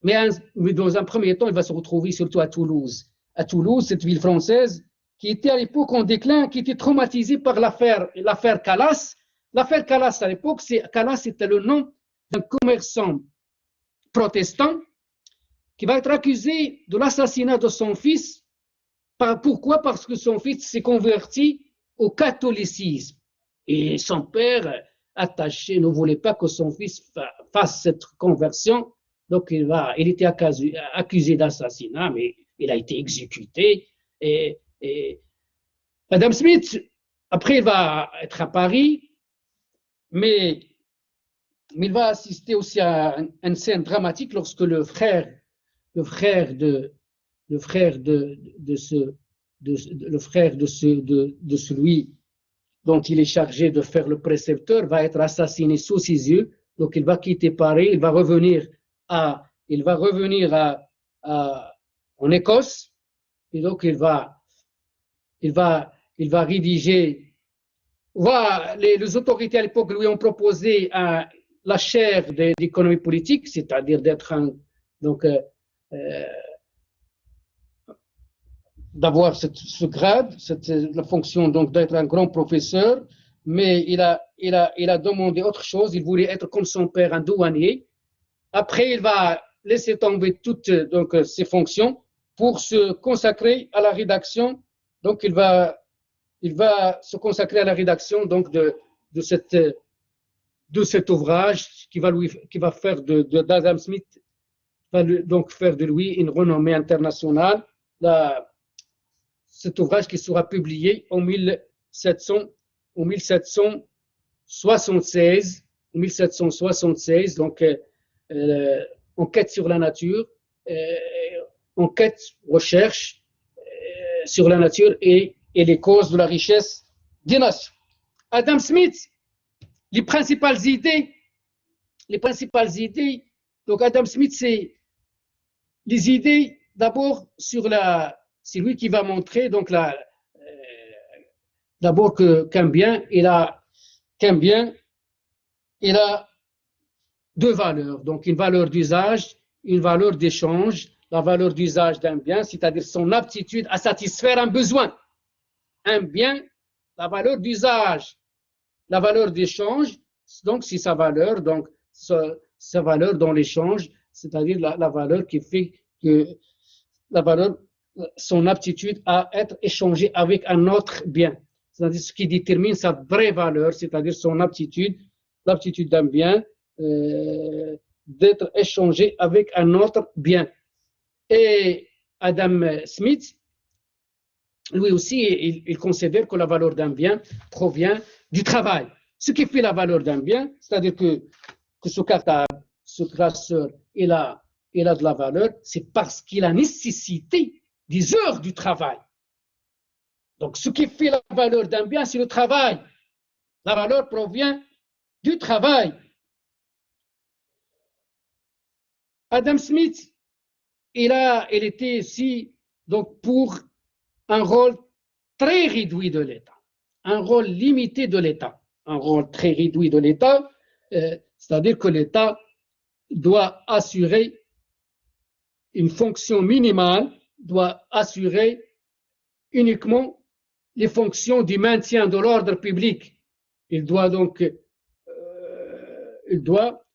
mais dans un premier temps, il va se retrouver surtout à Toulouse. À Toulouse, cette ville française qui était à l'époque en déclin, qui était traumatisée par l'affaire Calas. L'affaire Calas à l'époque, Calas était le nom d'un commerçant protestant qui va être accusé de l'assassinat de son fils. Pourquoi? Parce que son fils s'est converti au catholicisme. Et son père, attaché, ne voulait pas que son fils fasse cette conversion. Donc, il était accusé d'assassinat, mais il a été exécuté. Et Adam Smith, après, il va être à Paris, mais il va assister aussi à une scène dramatique lorsque le frère de celui dont il est chargé de faire le précepteur va être assassiné sous ses yeux. Donc, il va quitter Paris, il va revenir en Écosse, et donc il va rédiger. Les autorités à l'époque lui ont proposé la chaire d'économie politique, c'est-à-dire d'avoir ce grade, la fonction donc d'être un grand professeur, mais il a demandé autre chose. Il voulait être comme son père, un douanier. Après, il va laisser tomber toutes ses fonctions pour se consacrer à la rédaction. Donc, il va se consacrer à la rédaction donc de cet ouvrage qui va faire d'Adam Smith, donc faire de lui une renommée internationale. Cet ouvrage qui sera publié en 1776, donc enquête sur la nature, recherche sur la nature et les causes de la richesse des nations. Adam Smith, les principales idées, donc Adam Smith, c'est les idées d'abord c'est lui qui va montrer donc d'abord qu'un bien, il a deux valeurs, donc une valeur d'usage, une valeur d'échange. La valeur d'usage d'un bien, c'est-à-dire son aptitude à satisfaire un besoin. Un bien, la valeur d'usage, la valeur d'échange, donc c'est sa valeur, donc sa valeur dans l'échange, c'est-à-dire la valeur qui fait que son aptitude à être échangé avec un autre bien. C'est-à-dire ce qui détermine sa vraie valeur, c'est-à-dire son aptitude, l'aptitude d'un bien d'être échangé avec un autre bien. Et Adam Smith, lui aussi, il considère que la valeur d'un bien provient du travail. Ce qui fait la valeur d'un bien, c'est-à-dire que que ce cartable, ce classeur, il a de la valeur, c'est parce qu'il a nécessité des heures du travail. Donc, ce qui fait la valeur d'un bien, c'est le travail. La valeur provient du travail. Adam Smith, il était ici donc pour un rôle très réduit de l'État, un rôle limité de l'État, un rôle très réduit de l'État, c'est-à-dire que l'État doit assurer une fonction minimale, doit assurer uniquement les fonctions du maintien de l'ordre public. Il doit donc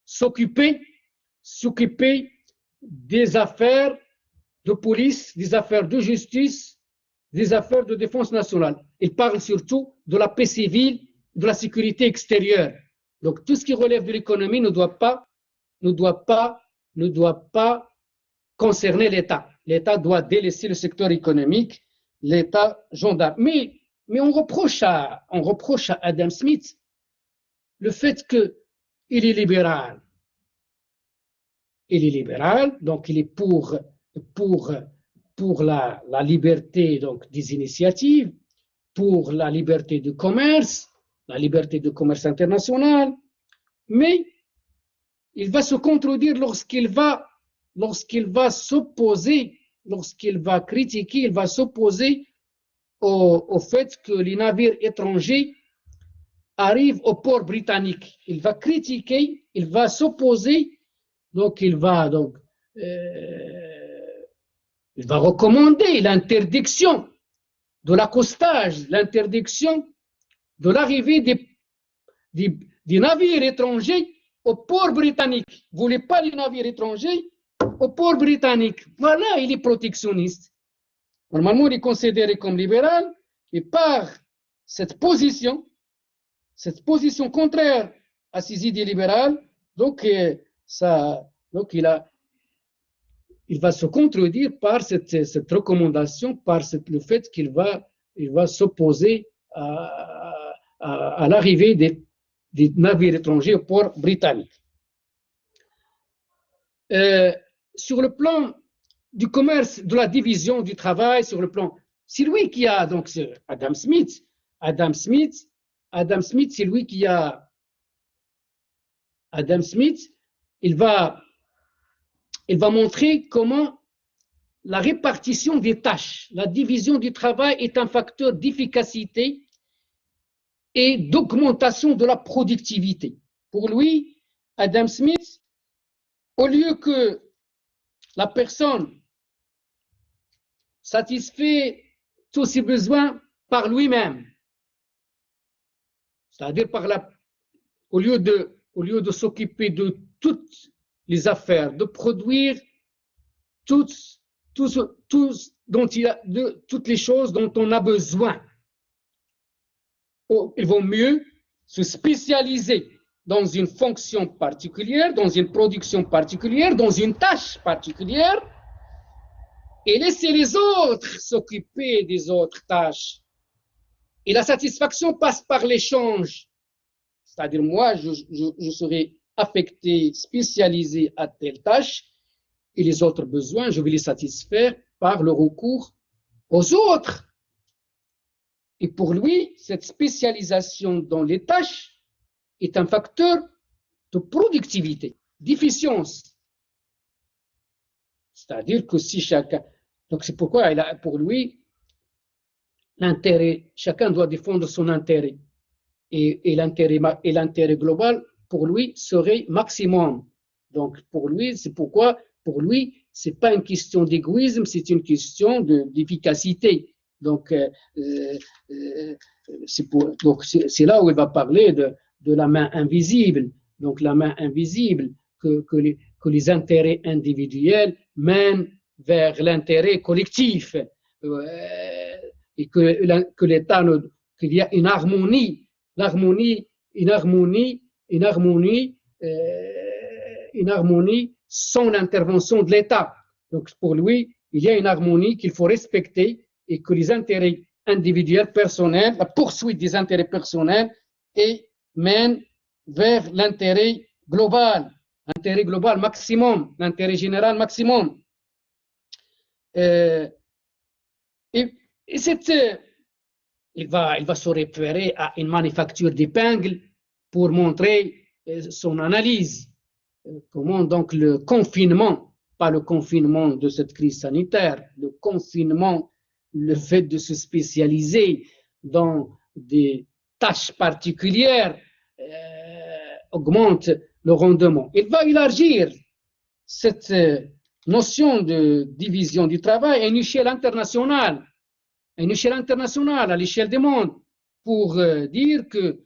s'occuper des affaires de police, des affaires de justice, des affaires de défense nationale. Il parle surtout de la paix civile, de la sécurité extérieure. Donc tout ce qui relève de l'économie ne doit pas concerner l'État. L'État doit délaisser le secteur économique, l'État gendarme. Mais on reproche à Adam Smith le fait qu'il est libéral. Il est libéral, donc il est pour la liberté donc, des initiatives, pour la liberté du commerce, la liberté du commerce international, mais il va se contredire lorsqu'il va s'opposer, lorsqu'il va critiquer, il va s'opposer au fait que les navires étrangers arrivent au port britannique. Il va critiquer, il va s'opposer, donc il va recommander l'interdiction de l'accostage, l'interdiction de l'arrivée des navires étrangers au port britannique. Vous ne voulez pas les navires étrangers au port britannique. Voilà, il est protectionniste. Normalement, il est considéré comme libéral, et par cette position contraire à ses idées libérales, donc il va se contredire par cette recommandation, par le fait qu'il va s'opposer à l'arrivée des navires étrangers au port britannique. Sur le plan du commerce, de la division du travail, sur le plan, c'est lui qui a, donc Adam Smith, c'est lui qui a, Adam Smith, il va montrer comment la répartition des tâches, la division du travail est un facteur d'efficacité et d'augmentation de la productivité. Pour lui, Adam Smith, au lieu que la personne satisfait tous ses besoins par lui-même, c'est-à-dire au lieu de s'occuper de toutes les affaires, de produire toutes les choses dont on a besoin, il vaut mieux se spécialiser dans une fonction particulière, dans une production particulière, dans une tâche particulière, et laisser les autres s'occuper des autres tâches. Et la satisfaction passe par l'échange. C'est-à-dire, moi, je serai affecté, spécialisé à telle tâche, et les autres besoins, je vais les satisfaire par le recours aux autres. Et pour lui, cette spécialisation dans les tâches est un facteur de productivité, d'efficience. C'est-à-dire que si chacun... Donc c'est pourquoi pour lui, l'intérêt, chacun doit défendre son intérêt. Et l'intérêt global, pour lui, serait maximum. Donc pour lui, c'est pourquoi, pour lui, ce n'est pas une question d'égoïsme, c'est une question d'efficacité. Donc c'est là où il va parler de la main invisible. Donc la main invisible que les intérêts individuels mènent vers l'intérêt collectif et que l'État, qu'il y a une harmonie sans l'intervention de l'État. Donc pour lui, il y a une harmonie qu'il faut respecter et que les intérêts individuels, personnels, la poursuite des intérêts personnels mène vers l'intérêt global, intérêt global maximum, l'intérêt général maximum. Et il va se référer à une manufacture d'épingles pour montrer son analyse. Comment donc le confinement, pas le confinement de cette crise sanitaire, le confinement, le fait de se spécialiser dans des tâches particulières augmente le rendement. Il va élargir cette notion de division du travail à une échelle internationale, à l'échelle du monde, pour dire que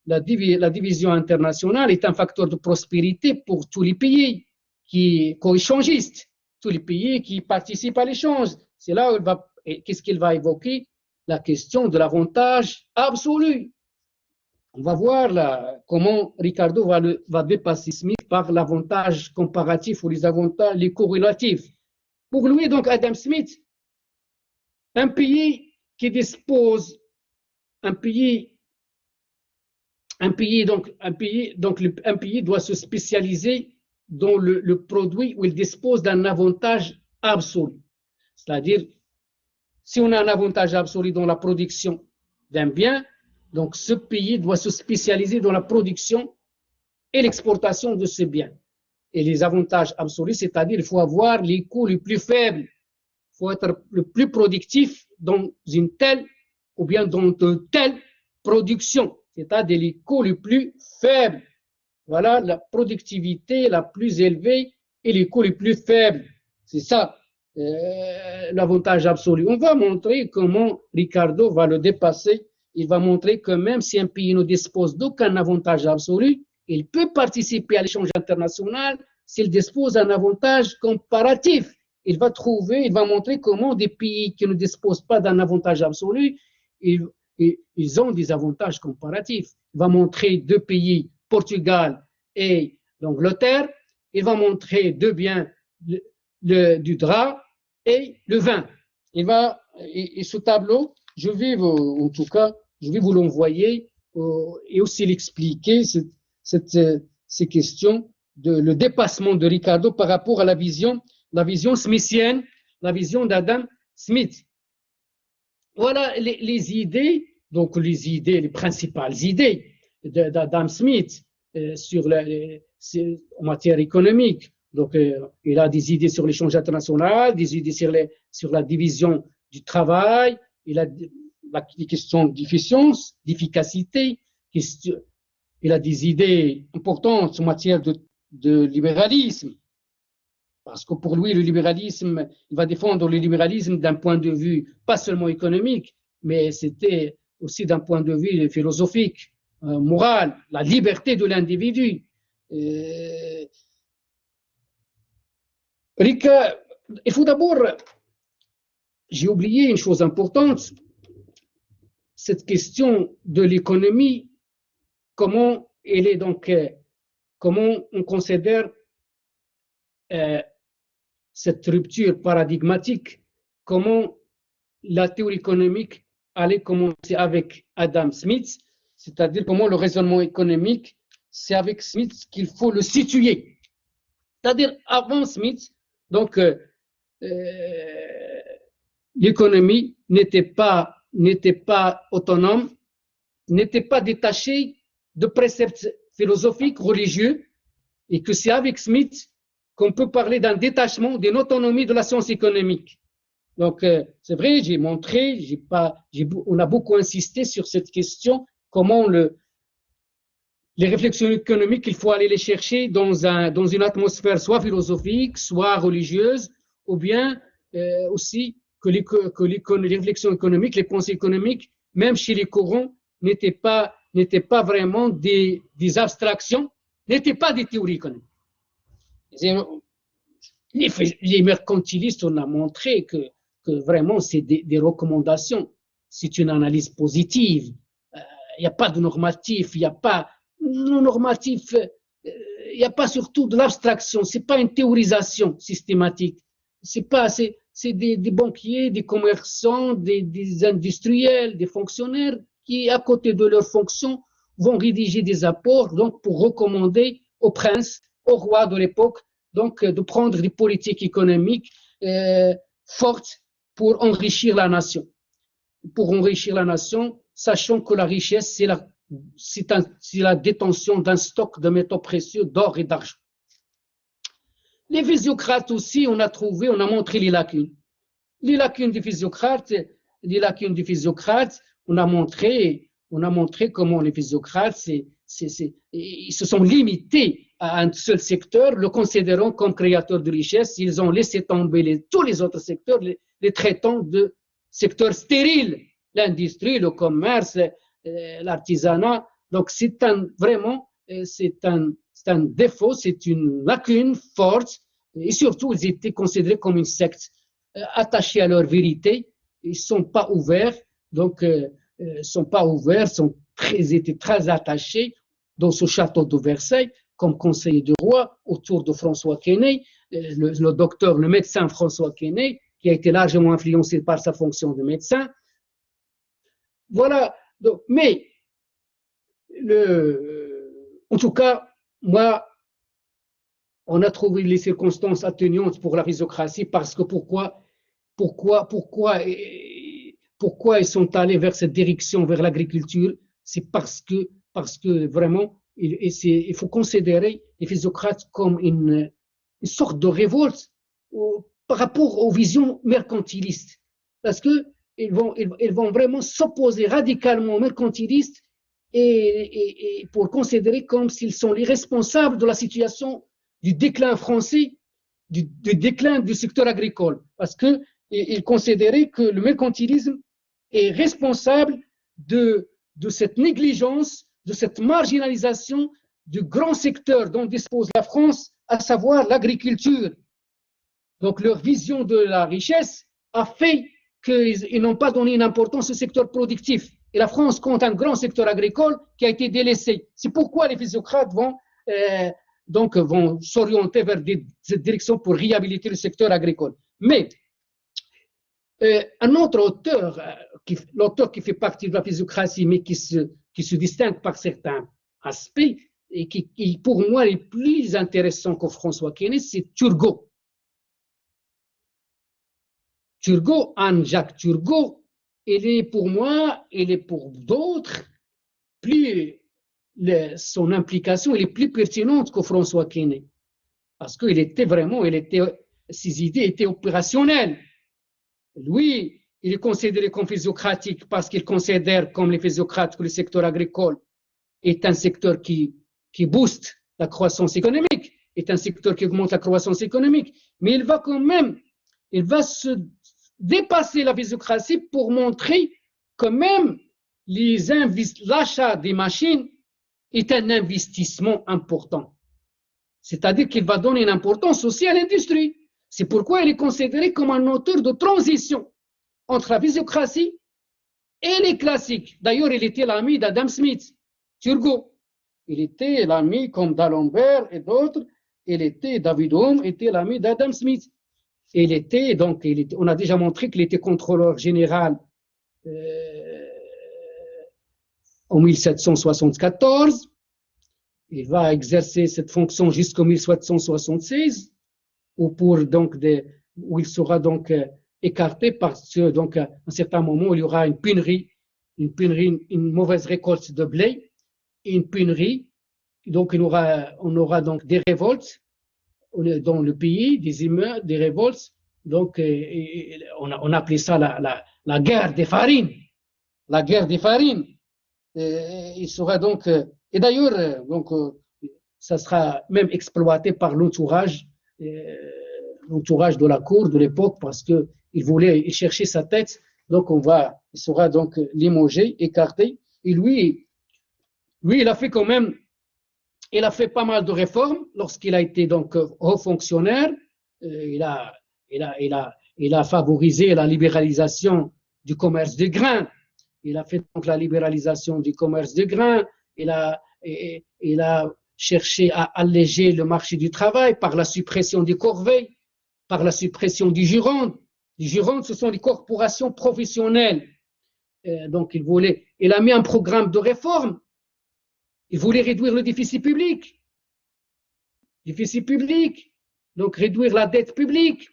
la division internationale est un facteur de prospérité pour tous les pays co-échangistes, tous les pays qui participent à l'échange. C'est là où qu'est-ce qu'il va évoquer? La question de l'avantage absolu. On va voir là comment Ricardo va dépasser Smith par l'avantage comparatif ou les corrélatifs. Pour lui, donc, Adam Smith, un pays qui dispose, un pays doit se spécialiser dans le produit où il dispose d'un avantage absolu. C'est-à-dire, si on a un avantage absolu dans la production d'un bien, donc ce pays doit se spécialiser dans la production et l'exportation de ce bien. Et les avantages absolus, c'est-à-dire il faut avoir les coûts les plus faibles, il faut être le plus productif dans une telle ou bien dans une telle production, c'est-à-dire les coûts les plus faibles. Voilà la productivité la plus élevée et les coûts les plus faibles. C'est ça l'avantage absolu. On va montrer comment Ricardo va le dépasser. Il va montrer que même si un pays ne dispose d'aucun avantage absolu, il peut participer à l'échange international s'il dispose d'un avantage comparatif. Il va montrer comment des pays qui ne disposent pas d'un avantage absolu, ils ont des avantages comparatifs. Il va montrer deux pays, Portugal et l'Angleterre. Il va montrer deux biens, du drap et le vin. Et ce tableau, je vais vous l'envoyer et aussi l'expliquer, ces questions le dépassement de Ricardo par rapport à la vision smithienne, la vision d'Adam Smith. Voilà les idées, les principales idées d'Adam Smith en matière économique. Donc, il a des idées sur l'échange international, des idées sur la division du travail, il a des questions d'efficience, d'efficacité, il a des idées importantes en matière de libéralisme, parce que pour lui, le libéralisme, il va défendre le libéralisme d'un point de vue pas seulement économique, mais c'était aussi d'un point de vue philosophique, moral, la liberté de l'individu. Rika, il faut d'abord, j'ai oublié une chose importante, cette question de l'économie, comment on considère cette rupture paradigmatique, comment la théorie économique allait commencer avec Adam Smith, c'est-à-dire comment le raisonnement économique, c'est avec Smith qu'il faut le situer. C'est-à-dire avant Smith, donc l'économie n'était pas autonome, n'était pas détachée de préceptes philosophiques, religieux, et que c'est avec Smith qu'on peut parler d'un détachement, d'une autonomie de la science économique. Donc, c'est vrai, j'ai montré, on a beaucoup insisté sur cette question, comment les réflexions économiques, il faut aller les chercher dans une atmosphère soit philosophique, soit religieuse, ou bien aussi que les réflexions économiques, les pensées économiques, même chez les courants, n'étaient pas vraiment des abstractions, n'étaient pas des théories économiques. Les mercantilistes, on a montré que vraiment c'est des recommandations, c'est une analyse positive, il n'y a pas de normatif, il n'y a pas surtout de l'abstraction, c'est pas une théorisation systématique, c'est des banquiers, des commerçants, des industriels, des fonctionnaires qui, à côté de leurs fonctions, vont rédiger des apports donc, pour recommander aux princes, aux rois de l'époque, donc de prendre des politiques économiques fortes pour enrichir la nation. Pour enrichir la nation, sachant que la richesse, c'est la détention d'un stock de métaux précieux d'or et d'argent. Les physiocrates aussi, on a montré les lacunes. Les lacunes du physiocrate, on a montré comment les physiocrates, ils se sont limités à un seul secteur, le considérant comme créateur de richesse. Ils ont laissé tomber tous les autres secteurs, les traitant de secteurs stériles, l'industrie, le commerce, l'artisanat. Donc, vraiment, c'est un défaut, c'est une lacune forte. Et surtout, ils étaient considérés comme une secte, attachés à leur vérité. Ils ne sont pas ouverts, donc ils étaient très attachés dans ce château de Versailles, comme conseiller du roi, autour de François Quesnay, le médecin François Quesnay, qui a été largement influencé par sa fonction de médecin. Voilà. Donc, mais, en tout cas, moi, on a trouvé les circonstances atténuantes pour la physiocratie parce que pourquoi ils sont allés vers cette direction, vers l'agriculture? C'est parce que vraiment, il faut considérer les physiocrates comme une sorte de révolte par rapport aux visions mercantilistes. Parce qu'ils vont vraiment s'opposer radicalement aux mercantilistes et pour considérer comme s'ils sont les responsables de la situation du déclin français, du déclin du secteur agricole. Parce qu'ils considéraient que le mercantilisme est responsable de cette négligence, de cette marginalisation du grand secteur dont dispose la France, à savoir l'agriculture. Donc leur vision de la richesse a fait qu'ils n'ont pas donné une importance au secteur productif. Et la France compte un grand secteur agricole qui a été délaissé. C'est pourquoi les physiocrates vont s'orienter vers cette direction pour réhabiliter le secteur agricole. Mais un autre auteur, l'auteur qui fait partie de la physiocratie, mais qui se distingue par certains aspects, et qui pour moi est plus intéressant que François Quesnay, c'est Turgot. Anne-Jacques Turgot, il est pour moi, il est pour d'autres, son implication elle est plus pertinente que François Quesnay. Parce que ses idées étaient opérationnelles. Lui, il est considéré comme physiocratique parce qu'il considère, comme les physiocrates, que le secteur agricole est un secteur qui booste la croissance économique, est un secteur qui augmente la croissance économique. Mais il va se dépasser la physiocratie pour montrer que même l'achat des machines est un investissement important. C'est-à-dire qu'il va donner une importance aussi à l'industrie. C'est pourquoi il est considéré comme un auteur de transition entre la physiocratie et les classiques. D'ailleurs, il était l'ami d'Adam Smith, Turgot. Il était l'ami comme d'Alembert et d'autres. David Hume était l'ami d'Adam Smith. On a déjà montré qu'il était contrôleur général en 1774. Il va exercer cette fonction jusqu'en 1776, où il sera donc écarté parce que donc à un certain moment il y aura une pénurie, une mauvaise récolte de blé, une pénurie. Donc on aura donc des révoltes dans le pays, des émeutes, des révoltes. Donc on appelait ça la guerre des farines. La guerre des farines. Il sera donc et d'ailleurs ça sera même exploité par l'entourage de la cour de l'époque parce que il voulait chercher sa tête. Donc il sera donc limogé, écarté. Et lui, il a fait pas mal de réformes lorsqu'il a été donc haut fonctionnaire. Il a favorisé la libéralisation du commerce des grains. Il a fait donc la libéralisation du commerce des grains. Il a cherché à alléger le marché du travail par la suppression des corvées, par la suppression du Gironde. Les Girondes, ce sont les corporations professionnelles. Donc, il a mis un programme de réforme Il voulait réduire le déficit public. Donc réduire la dette publique.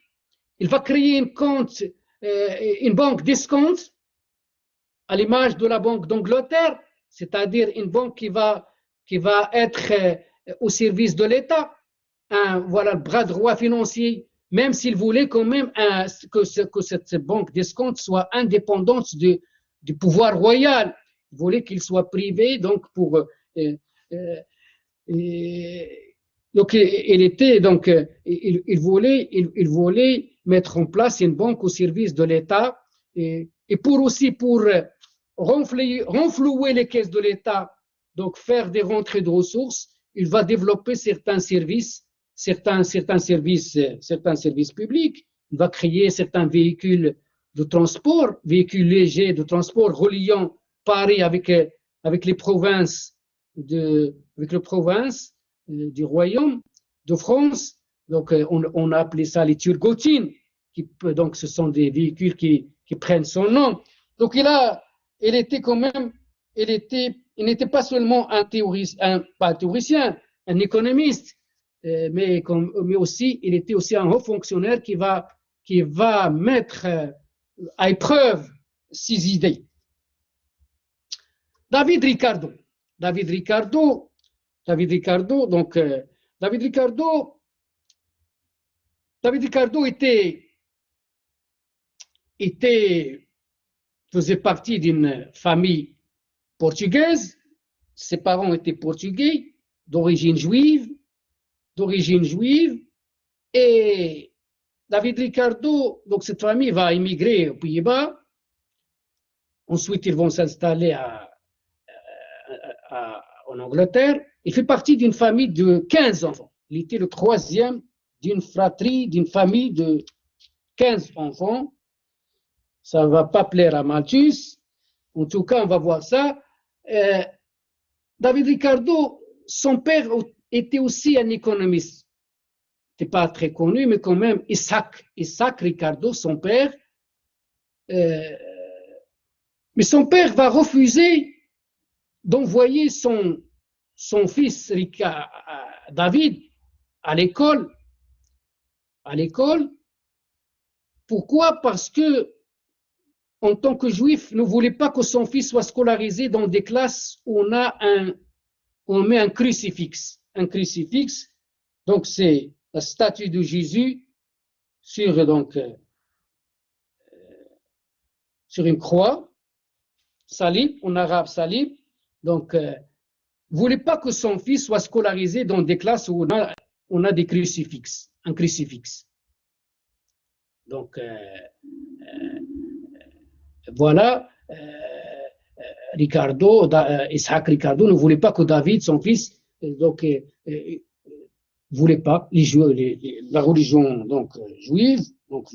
Il va créer une banque d'escompte à l'image de la Banque d'Angleterre, c'est-à-dire une banque qui va être au service de l'État. Voilà le bras droit financier, même s'il voulait quand même que cette banque d'escompte soit indépendante du pouvoir royal. Il voulait qu'il soit privé, donc donc il voulait mettre en place une banque au service de l'État et pour renflouer les caisses de l'État, donc faire des rentrées de ressources, il va développer certains services publics. Il va créer certains véhicules de transport, véhicules légers de transport reliant Paris avec les provinces du Royaume de France. Donc, on a appelé ça les turgotines. Donc, ce sont des véhicules qui prennent son nom. Donc, il n'était pas seulement un théoricien, un économiste, mais aussi, il était aussi un haut fonctionnaire qui va mettre à épreuve ses idées. David Ricardo, faisait partie d'une famille portugaise. Ses parents étaient portugais, d'origine juive, et David Ricardo, donc cette famille va immigrer aux Pays-Bas. Ensuite, ils vont s'installer en Angleterre. Il fait partie d'une famille de 15 enfants. Il était le troisième d'une fratrie, d'une famille de 15 enfants. Ça ne va pas plaire à Malthus. En tout cas, on va voir ça. David Ricardo, son père était aussi un économiste. Il n'était pas très connu, mais quand même, Isaac Ricardo, son père. Mais son père va refuser d'envoyer son fils David à l'école. Pourquoi? Parce que, en tant que juif, ne voulait pas que son fils soit scolarisé dans des classes où on met un crucifix. Un crucifix, donc c'est la statue de Jésus sur une croix, salib, en arabe salib. Donc, voulait pas que son fils soit scolarisé dans des classes où on a des crucifixes, un crucifix. Donc, voilà, Isaac Ricardo ne voulait pas que David, son fils, voulait pas la religion juive, donc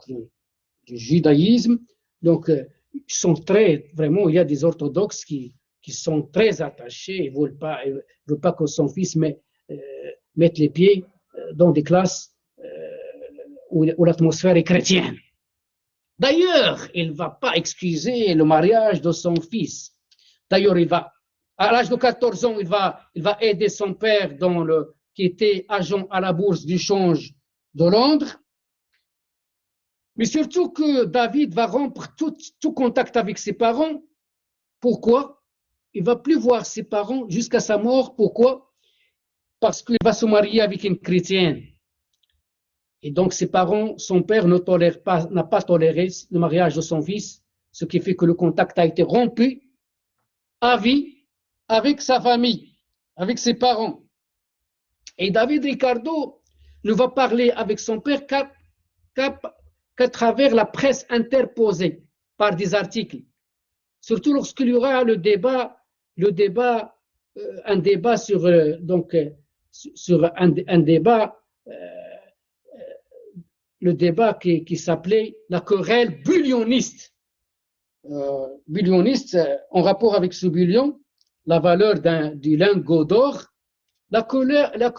le judaïsme. Donc, ils sont vraiment, il y a des orthodoxes qui sont très attachés et ne veulent pas que son fils mette les pieds dans des classes où l'atmosphère est chrétienne. D'ailleurs, il ne va pas excuser le mariage de son fils. D'ailleurs, à l'âge de 14 ans, il va aider son père qui était agent à la bourse du change de Londres. Mais surtout que David va rompre tout contact avec ses parents. Pourquoi? Il ne va plus voir ses parents jusqu'à sa mort. Pourquoi? Parce qu'il va se marier avec une chrétienne. Et donc ses parents, son père n'a pas toléré le mariage de son fils, ce qui fait que le contact a été rompu à vie avec sa famille, avec ses parents. Et David Ricardo ne va parler avec son père qu'à travers la presse interposée par des articles. Surtout lorsqu'il y aura un débat sur le débat qui s'appelait la querelle bullioniste. Bullioniste, en rapport avec ce bullion, la valeur du lingot d'or, la querelle,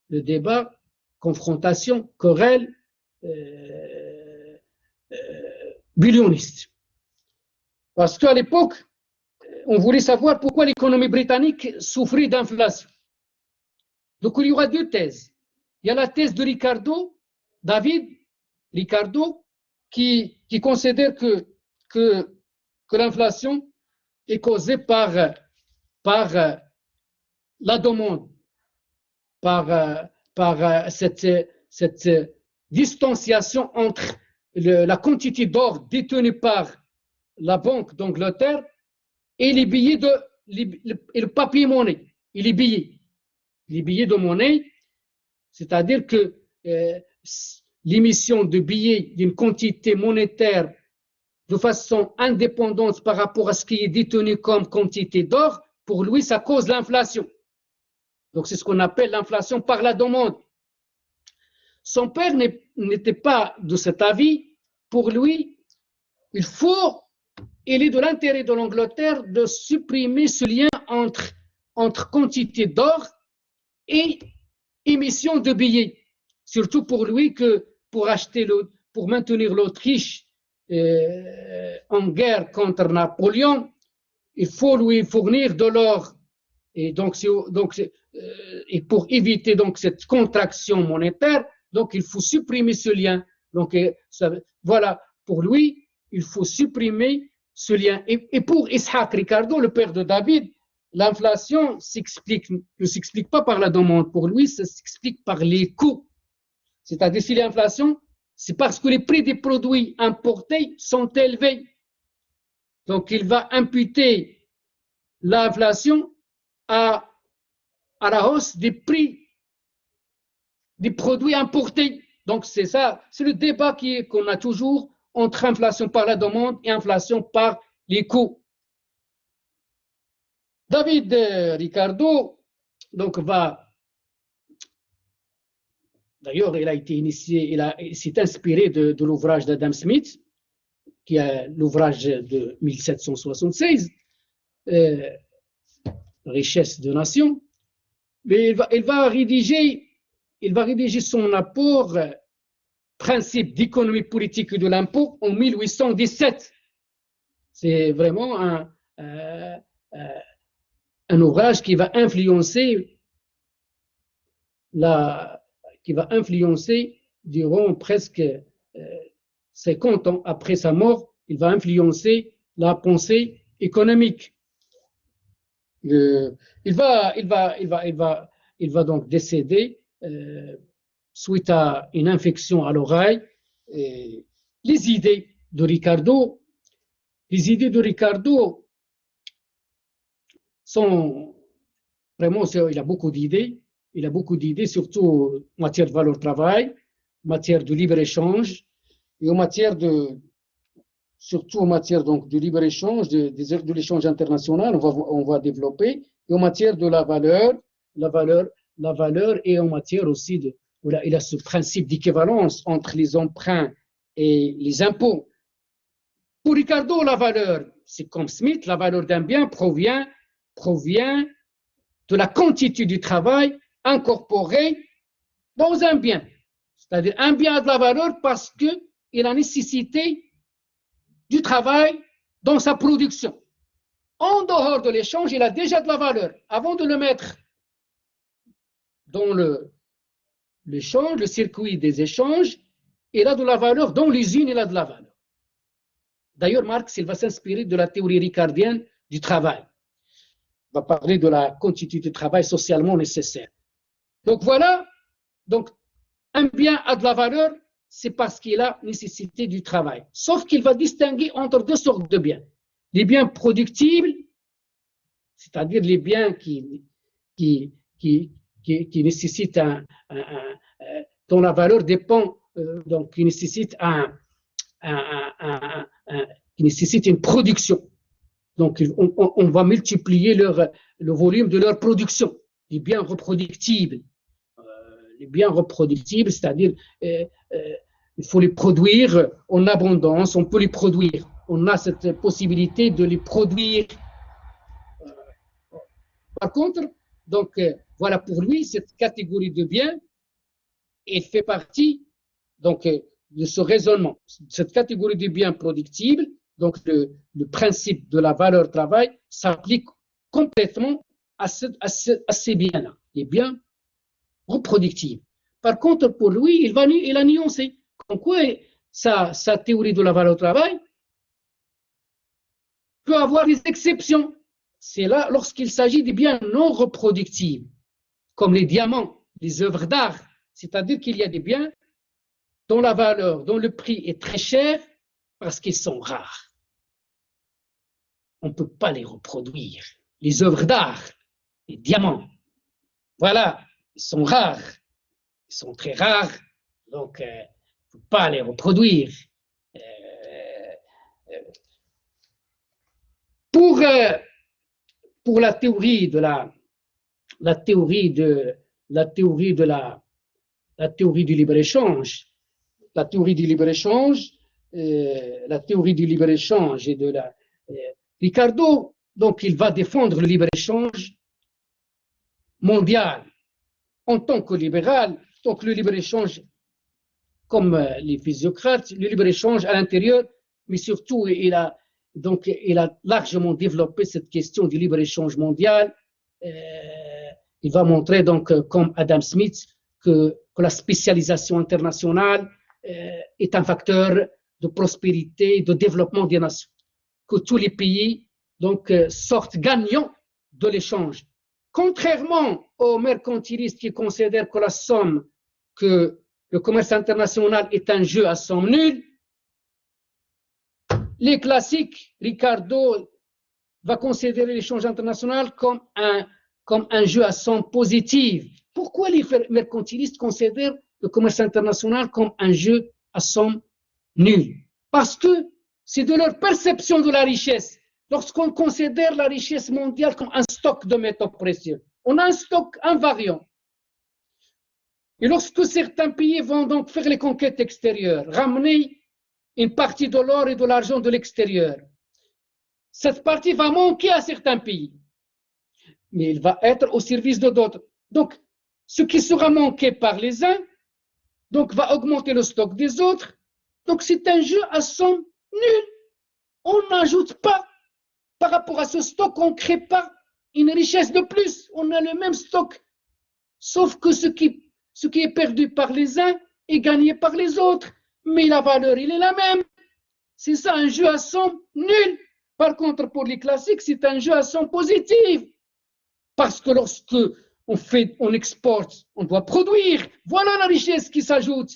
le débat, confrontation, querelle, bullioniste. Parce qu'à l'époque, on voulait savoir pourquoi l'économie britannique souffrait d'inflation. Donc, il y aura deux thèses. Il y a la thèse de David Ricardo, qui considère que l'inflation est causée par la demande, par cette distanciation entre la quantité d'or détenue par la Banque d'Angleterre et les billets et le papier monnaie, et les billets de monnaie, c'est-à-dire que l'émission de billets d'une quantité monétaire de façon indépendante par rapport à ce qui est détenu comme quantité d'or, pour lui, ça cause l'inflation. Donc, c'est ce qu'on appelle l'inflation par la demande. Son père n'était pas de cet avis. Pour lui, il est de l'intérêt de l'Angleterre de supprimer ce lien entre quantité d'or et émission de billets. Surtout pour lui que pour maintenir l'Autriche en guerre contre Napoléon, il faut lui fournir de l'or. Et donc, et pour éviter donc cette contraction monétaire, donc il faut supprimer ce lien. Donc voilà, pour lui, il faut supprimer ce lien. Et pour Ishaq Ricardo, le père de David, l'inflation ne s'explique pas par la demande. Pour lui, ça s'explique par les coûts. C'est-à-dire, si l'inflation, c'est parce que les prix des produits importés sont élevés. Donc, il va imputer l'inflation à la hausse des prix des produits importés. Donc, c'est ça, c'est le débat qu'on a toujours entre inflation par la demande et inflation par les coûts. David Ricardo, donc, d'ailleurs, il a été initié, il s'est inspiré de l'ouvrage d'Adam Smith, qui est l'ouvrage de 1776, Richesse de nation. Mais il va rédiger son apport Principe d'économie politique de l'impôt en 1817. C'est vraiment un ouvrage qui va influencer durant presque 50 ans après sa mort, il va influencer la pensée économique. Il va donc décéder suite à une infection à l'oreille. Les idées de Ricardo sont vraiment, il a beaucoup d'idées. Il a beaucoup d'idées, surtout en matière de valeur travail, en matière de libre-échange, et surtout en matière donc, de libre-échange, de l'échange international, on va développer, et en matière de la valeur et en matière aussi il a ce principe d'équivalence entre les emprunts et les impôts. Pour Ricardo, la valeur, c'est comme Smith, la valeur d'un bien provient de la quantité du travail incorporé dans un bien. C'est-à-dire un bien a de la valeur parce qu'il a nécessité du travail dans sa production. En dehors de l'échange, il a déjà de la valeur. Avant de le mettre dans l'échange, le circuit des échanges, il a de la valeur. Dans l'usine, il a de la valeur. D'ailleurs, Marx, il va s'inspirer de la théorie ricardienne du travail. Il va parler de la quantité de travail socialement nécessaire. Donc voilà, donc un bien a de la valeur, c'est parce qu'il a nécessité du travail. Sauf qu'il va distinguer entre deux sortes de biens. Les biens productibles, c'est-à-dire les biens qui nécessitent dont la valeur dépend, donc qui nécessitent qui nécessitent une production. Donc on va multiplier le volume de leur production. Les biens reproductibles. C'est-à-dire il faut les produire en abondance, on peut les produire. On a cette possibilité de les produire. Par contre, donc voilà pour lui, cette catégorie de biens, elle fait partie donc, de ce raisonnement. Cette catégorie de biens productibles, donc le principe de la valeur travail s'applique complètement à ces biens-là, les biens reproductifs. Par contre, pour lui, il a nuancé. Comme quoi, sa théorie de la valeur travail peut avoir des exceptions. C'est là lorsqu'il s'agit des biens non reproductifs, comme les diamants, les œuvres d'art. C'est-à-dire qu'il y a des biens dont la valeur, dont le prix est très cher parce qu'ils sont rares. On ne peut pas les reproduire. Les œuvres d'art, les diamants, voilà, ils sont rares. Ils sont très rares, donc il ne faut pas les reproduire. Pour la théorie de la théorie du libre-échange, la théorie du libre-échange et de la Ricardo, donc il va défendre le libre-échange mondial en tant que libéral. Donc le libre-échange, comme les physiocrates, le libre-échange à l'intérieur, mais surtout il a largement développé cette question du libre-échange mondial. Il va montrer donc, comme Adam Smith, que la spécialisation internationale est un facteur de prospérité, de développement des nations, que tous les pays donc sortent gagnants de l'échange. Contrairement aux mercantilistes qui considèrent que la somme, que le commerce international est un jeu à somme nulle, les classiques, Ricardo va considérer l'échange international comme un jeu à somme positive. Pourquoi les mercantilistes considèrent le commerce international comme un jeu à somme nulle? Parce que c'est de leur perception de la richesse. Lorsqu'on considère la richesse mondiale comme un stock de métaux précieux, on a un stock invariant. Et lorsque certains pays vont donc faire les conquêtes extérieures, ramener une partie de l'or et de l'argent de l'extérieur, cette partie va manquer à certains pays, mais il va être au service de d'autres. Donc, ce qui sera manqué par les uns, donc va augmenter le stock des autres. Donc, c'est un jeu à somme nulle. On n'ajoute pas. Par rapport à ce stock, on ne crée pas une richesse de plus. On a le même stock, sauf que ce qui est perdu par les uns est gagné par les autres. Mais la valeur, il est la même. C'est ça, un jeu à somme nulle. Par contre, pour les classiques, c'est un jeu à somme positive. Parce que lorsque on exporte, on doit produire. Voilà la richesse qui s'ajoute.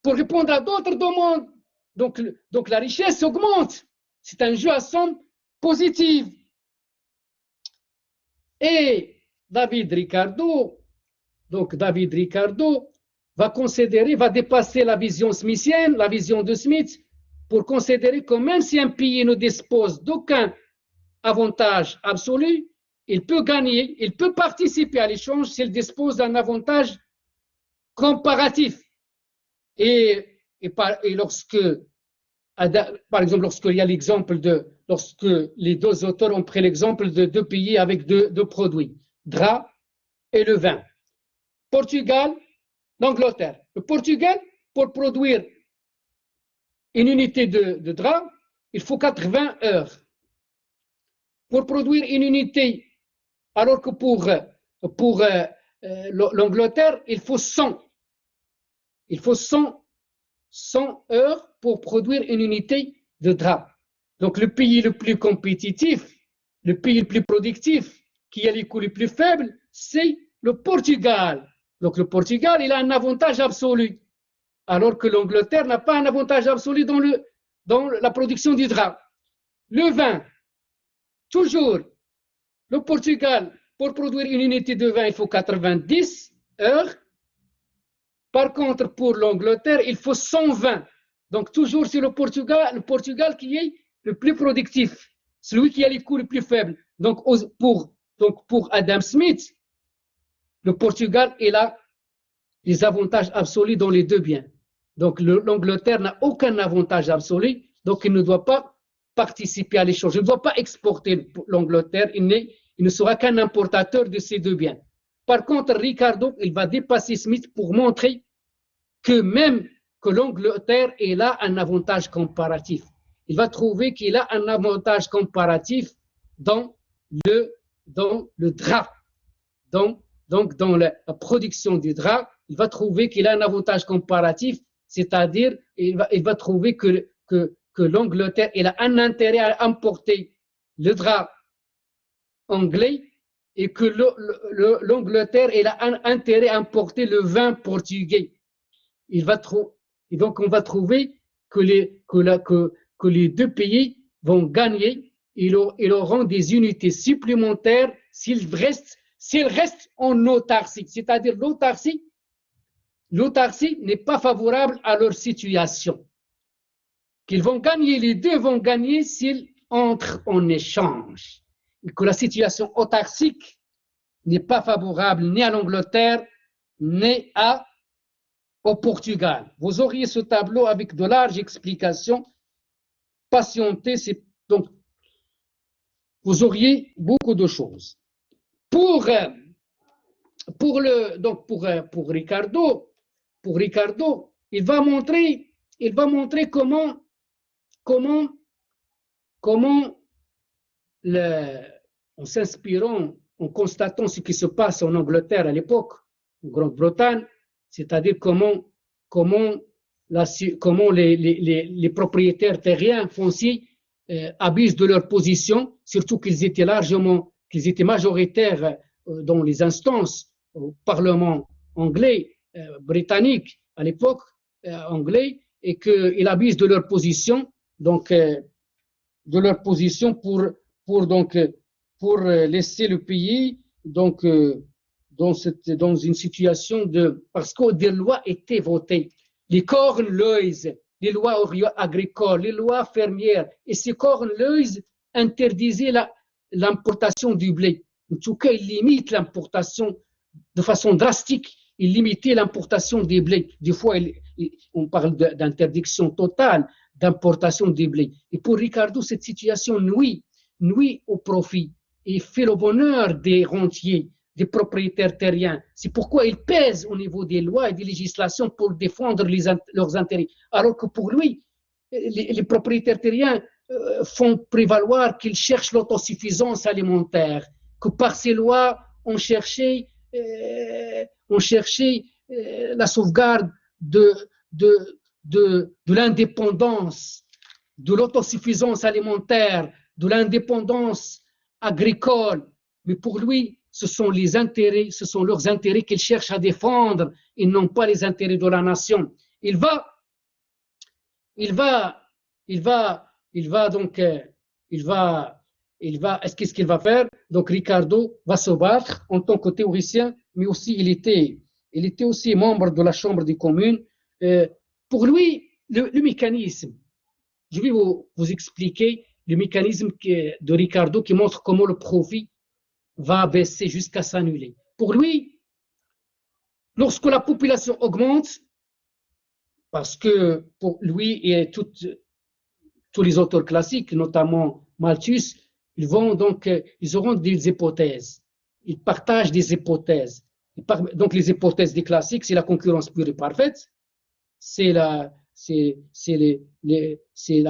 Pour répondre à d'autres demandes. Donc la richesse augmente. C'est un jeu à somme positive. Et David Ricardo va dépasser la vision smithienne, la vision de Smith, pour considérer que même si un pays ne dispose d'aucun avantage absolu, il peut gagner, il peut participer à l'échange s'il dispose d'un avantage comparatif. Et lorsque, par exemple, lorsqu'il y a l'exemple lorsque les deux auteurs ont pris l'exemple de deux pays avec deux produits, drap et le vin. Portugal, l'Angleterre. Le Portugal, pour produire une unité de drap, il faut 80 heures. Pour produire une unité, alors que pour l'Angleterre, il faut 100. Il faut 100 heures pour produire une unité de drap. Donc le pays le plus compétitif, le pays le plus productif, qui a les coûts les plus faibles, c'est le Portugal. Donc le Portugal, il a un avantage absolu, alors que l'Angleterre n'a pas un avantage absolu dans la production du drap. Le vin, toujours, le Portugal, pour produire une unité de vin, il faut 90 heures. Par contre, pour l'Angleterre, il faut 120. Donc toujours c'est le Portugal qui est le plus productif, celui qui a les coûts les plus faibles. Donc pour Adam Smith, le Portugal il a les avantages absolus dans les deux biens. Donc l'Angleterre n'a aucun avantage absolu, donc il ne doit pas participer à l'échange. Il ne doit pas exporter l'Angleterre, il ne sera qu'un importateur de ces deux biens. Par contre, Ricardo, il va dépasser Smith pour montrer que même que l'Angleterre est là un avantage comparatif. il va trouver qu'il a un avantage comparatif dans le drap. Donc, dans la production du drap, il va trouver qu'il a un avantage comparatif, c'est-à-dire il va trouver que l'Angleterre a un intérêt à importer le drap anglais et que l'Angleterre a un intérêt à importer le vin portugais. Et donc on va trouver que les deux pays vont gagner, ils auront des unités supplémentaires s'ils restent en autarcie. C'est-à-dire l'autarcie n'est pas favorable à leur situation. Les deux vont gagner s'ils entrent en échange. Et que la situation autarcique n'est pas favorable ni à l'Angleterre, ni au Portugal. Vous auriez ce tableau avec de larges explications. Patientez, donc vous auriez beaucoup de choses. Pour Ricardo, il va montrer comment en s'inspirant, en constatant ce qui se passe en Angleterre à l'époque, en Grande-Bretagne, c'est-à-dire comment les propriétaires terriens fonciers abusent de leur position, surtout qu'ils étaient majoritaires dans les instances au Parlement anglais, britannique à l'époque, anglais, et qu'ils abusent de leur position, pour laisser le pays dans une situation parce que des lois étaient votées, les corn-laws, les lois agricoles, les lois fermières, et ces corn-laws interdisaient l'importation du blé. En tout cas, ils limitent l'importation de façon drastique, ils limitaient l'importation des blés. Des fois, on parle d'interdiction totale d'importation des blés. Et pour Ricardo, cette situation nuit au profit et fait le bonheur des rentiers, des propriétaires terriens. C'est pourquoi il pèse au niveau des lois et des législations pour défendre leurs intérêts. Alors que pour lui, les propriétaires terriens font prévaloir qu'ils cherchent l'autosuffisance alimentaire, que par ces lois, on cherchait la sauvegarde de l'indépendance, de l'autosuffisance alimentaire, de l'indépendance agricole. Mais pour lui, ce sont leurs intérêts qu'ils cherchent à défendre et non pas les intérêts de la nation. Qu'est-ce qu'il va faire? Donc Ricardo va se battre en tant que théoricien, mais aussi il était aussi membre de la Chambre des communes. Pour lui, le mécanisme, je vais vous expliquer le mécanisme de Ricardo qui montre comment le profit va baisser jusqu'à s'annuler. Pour lui, lorsque la population augmente, parce que pour lui et tous les auteurs classiques, notamment Malthus, ils auront des hypothèses. Ils partagent des hypothèses. Donc les hypothèses des classiques, c'est la concurrence pure et parfaite, c'est la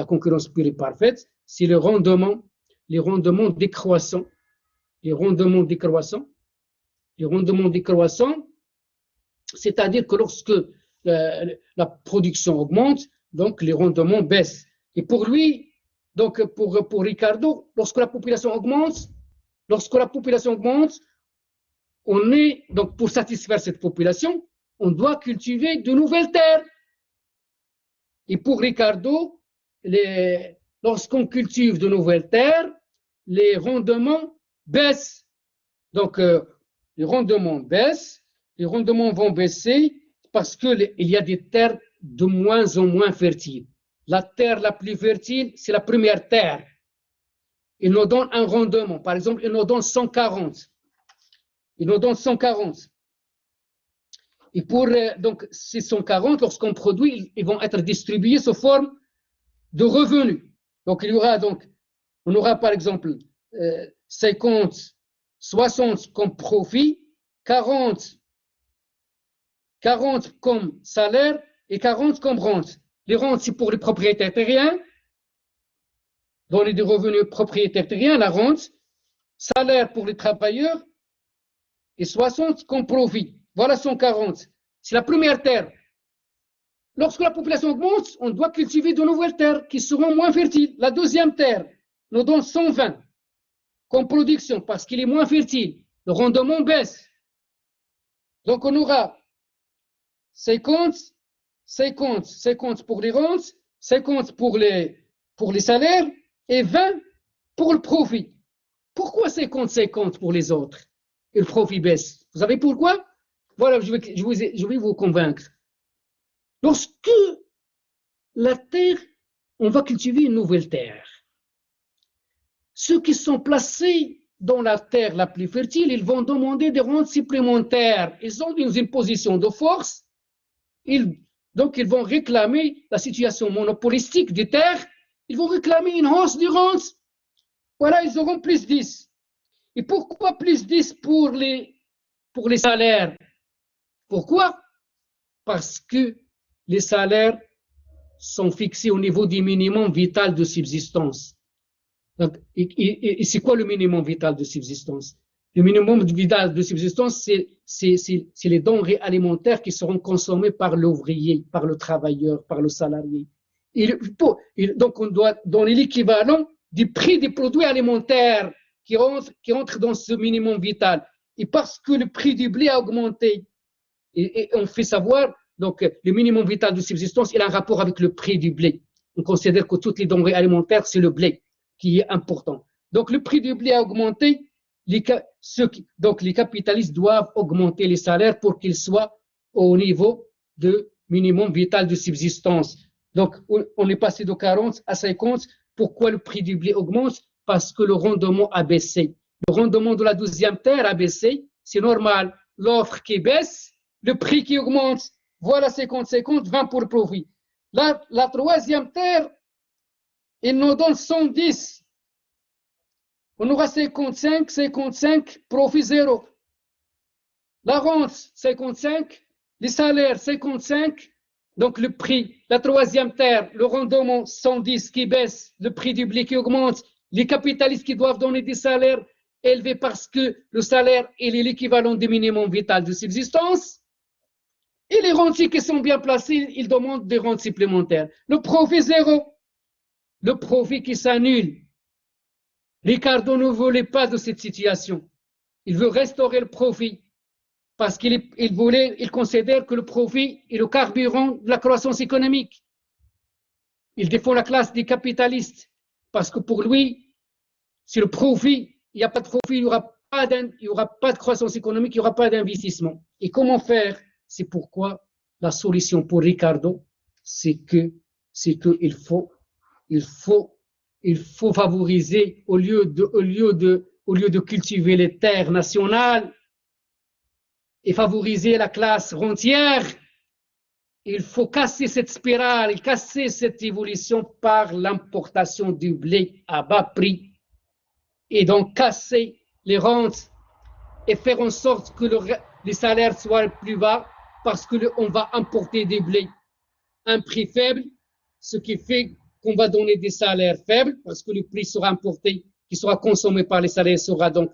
concurrence pure et parfaite, c'est les rendements décroissants. Les rendements décroissants, c'est-à-dire que lorsque la production augmente, donc les rendements baissent. Et pour lui, donc pour Ricardo, lorsque la population augmente, donc pour satisfaire cette population, on doit cultiver de nouvelles terres. Et pour Ricardo, lorsqu'on cultive de nouvelles terres, les rendements baissent. Donc, les rendements vont baisser parce qu'il y a des terres de moins en moins fertiles. La terre la plus fertile, c'est la première terre. Il nous donne un rendement. Par exemple, il nous donne 140. Et donc, ces 140, lorsqu'on produit, ils vont être distribués sous forme de revenus. Donc, on aura par exemple 50, 60 comme profit, 40 comme salaire et 40 comme rente. Les rentes, c'est pour les propriétaires terriens donner des revenus propriétaires terriens, la rente, salaire pour les travailleurs, et 60 comme profit. Voilà 140. C'est la première terre. Lorsque la population augmente, on doit cultiver de nouvelles terres qui seront moins fertiles. La deuxième terre nous donne 120 comme production parce qu'il est moins fertile. Le rendement baisse. Donc on aura 50, 50, 50 pour les rentes, 50 pour les salaires et 20 pour le profit. Pourquoi 50, 50 pour les autres et le profit baisse? Vous savez pourquoi? Voilà, je vais vous convaincre. Lorsque la terre, on va cultiver une nouvelle terre, ceux qui sont placés dans la terre la plus fertile, ils vont demander des rentes supplémentaires. Ils ont une position de force, donc ils vont réclamer la situation monopolistique des terres, ils vont réclamer une hausse des rentes. Voilà, ils auront plus 10. Et pourquoi plus 10 pour les salaires? Pourquoi? Parce que les salaires sont fixés au niveau du minimum vital de subsistance. Donc, et c'est quoi le minimum vital de subsistance? Le minimum vital de subsistance, c'est les denrées alimentaires qui seront consommées par l'ouvrier, par le travailleur, par le salarié. Donc, on doit donner l'équivalent du prix des produits alimentaires qui entrent dans ce minimum vital. Et parce que le prix du blé a augmenté, et on fait savoir, donc le minimum vital de subsistance, il a un rapport avec le prix du blé. On considère que toutes les denrées alimentaires, c'est le blé qui est important. Donc le prix du blé a augmenté, donc les capitalistes doivent augmenter les salaires pour qu'ils soient au niveau de minimum vital de subsistance. Donc on est passé de 40 à 50. Pourquoi le prix du blé augmente? Parce que le rendement a baissé. Le rendement de la deuxième terre a baissé, c'est normal. L'offre qui baisse, le prix qui augmente. Voilà 50-50, 20 pour le profit. La troisième terre, il nous donne 110. On aura 55, 55, profit zéro. La rente, 55, les salaires, 55. Donc le prix, la troisième terre, le rendement, 110 qui baisse, le prix du blé qui augmente, les capitalistes qui doivent donner des salaires élevés parce que le salaire est l'équivalent du minimum vital de subsistance. Et les rentiers qui sont bien placés, ils demandent des rentes supplémentaires. Le profit zéro, le profit qui s'annule. Ricardo ne voulait pas de cette situation. Il veut restaurer le profit parce qu'il considère que le profit est le carburant de la croissance économique. Il défend la classe des capitalistes parce que pour lui, si le profit, il n'y a pas de profit, il n'y aura pas de croissance économique, il n'y aura pas d'investissement. Et comment faire? C'est pourquoi la solution pour Ricardo, c'est qu'il faut favoriser, au lieu de cultiver les terres nationales et favoriser la classe rentière, il faut casser cette spirale, casser cette évolution par l'importation du blé à bas prix et donc casser les rentes et faire en sorte que les salaires soient plus bas parce qu'on va importer des blés à un prix faible, ce qui fait qu'on va donner des salaires faibles parce que le prix sera importé, qui sera consommé par les salaires sera donc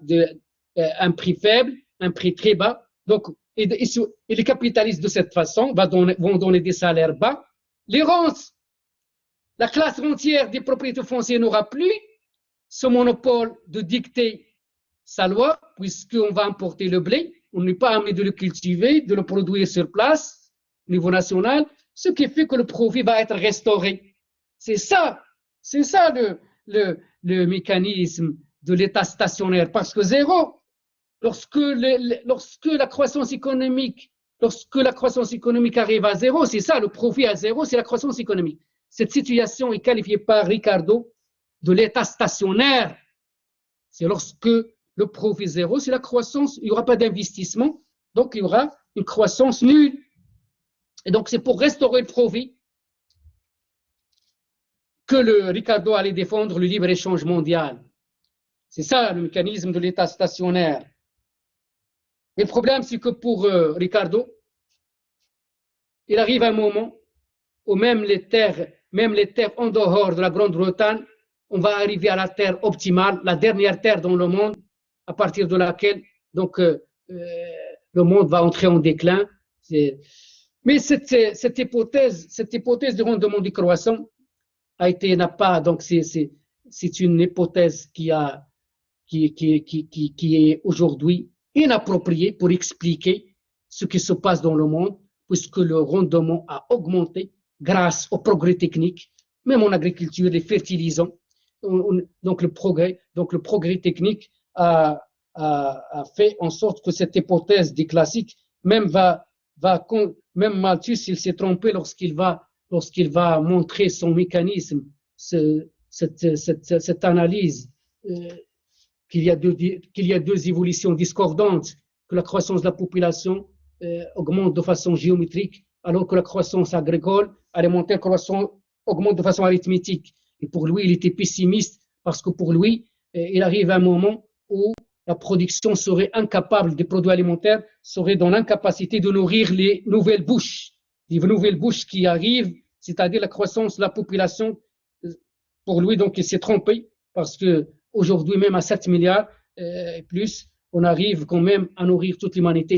un prix faible, un prix très bas. Donc, et les capitalistes de cette façon vont donner des salaires bas. Les rentes, la classe rentière des propriétaires fonciers n'aura plus ce monopole de dicter sa loi, puisqu'on va importer le blé, on n'est pas amené de le cultiver, de le produire sur place, au niveau national, ce qui fait que le profit va être restauré. C'est ça le mécanisme de l'État stationnaire, parce que zéro, lorsque la croissance économique arrive à zéro, c'est ça, le profit à zéro, c'est la croissance économique. Cette situation est qualifiée par Ricardo de l'État stationnaire. C'est lorsque le profit zéro, c'est la croissance, il n'y aura pas d'investissement, donc il y aura une croissance nulle. Et donc c'est pour restaurer le profit que Ricardo allait défendre le libre-échange mondial. C'est ça le mécanisme de l'État stationnaire. Mais le problème, c'est que pour Ricardo, il arrive un moment où même les terres en dehors de la Grande-Bretagne, on va arriver à la terre optimale, la dernière terre dans le monde, à partir de laquelle donc, le monde va entrer en déclin. Mais cette hypothèse du rendement décroissant n'a pas, donc c'est une hypothèse qui est aujourd'hui inappropriée pour expliquer ce qui se passe dans le monde, puisque le rendement a augmenté grâce au progrès technique, même en agriculture, les fertilisants. Donc le progrès technique a fait en sorte que cette hypothèse des classiques, même Malthus, il s'est trompé lorsqu'il va montrer son mécanisme, cette analyse qu'il y a deux évolutions discordantes, que la croissance de la population augmente de façon géométrique, alors que la croissance agricole, alimentaire, augmente de façon arithmétique. Et pour lui, il était pessimiste parce que pour lui, il arrive un moment où la production serait incapable, des produits alimentaires serait dans l'incapacité de nourrir les nouvelles bouches qui arrivent, c'est-à-dire la croissance de la population. Pour lui, donc, il s'est trompé parce que aujourd'hui, même à 7 milliards et plus, on arrive quand même à nourrir toute l'humanité.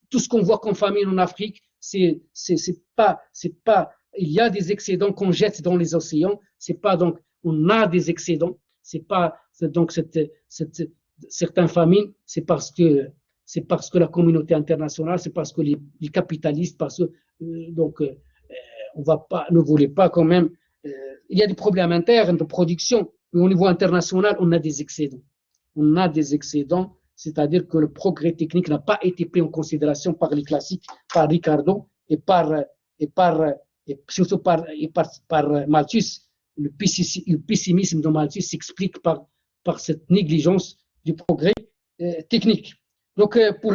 Tout ce qu'on voit comme famine en Afrique, c'est pas, il y a des excédents qu'on jette dans les océans. C'est pas donc, on a des excédents. C'est pas donc certaines famines, c'est parce que la communauté internationale, c'est parce que les capitalistes, parce que ne voulait pas quand même. Il y a des problèmes internes de production, mais au niveau international, on a des excédents. C'est-à-dire que le progrès technique n'a pas été pris en considération par les classiques, par Ricardo et surtout par Malthus. Le pessimisme de Malthus s'explique par cette négligence du progrès technique. Donc, pour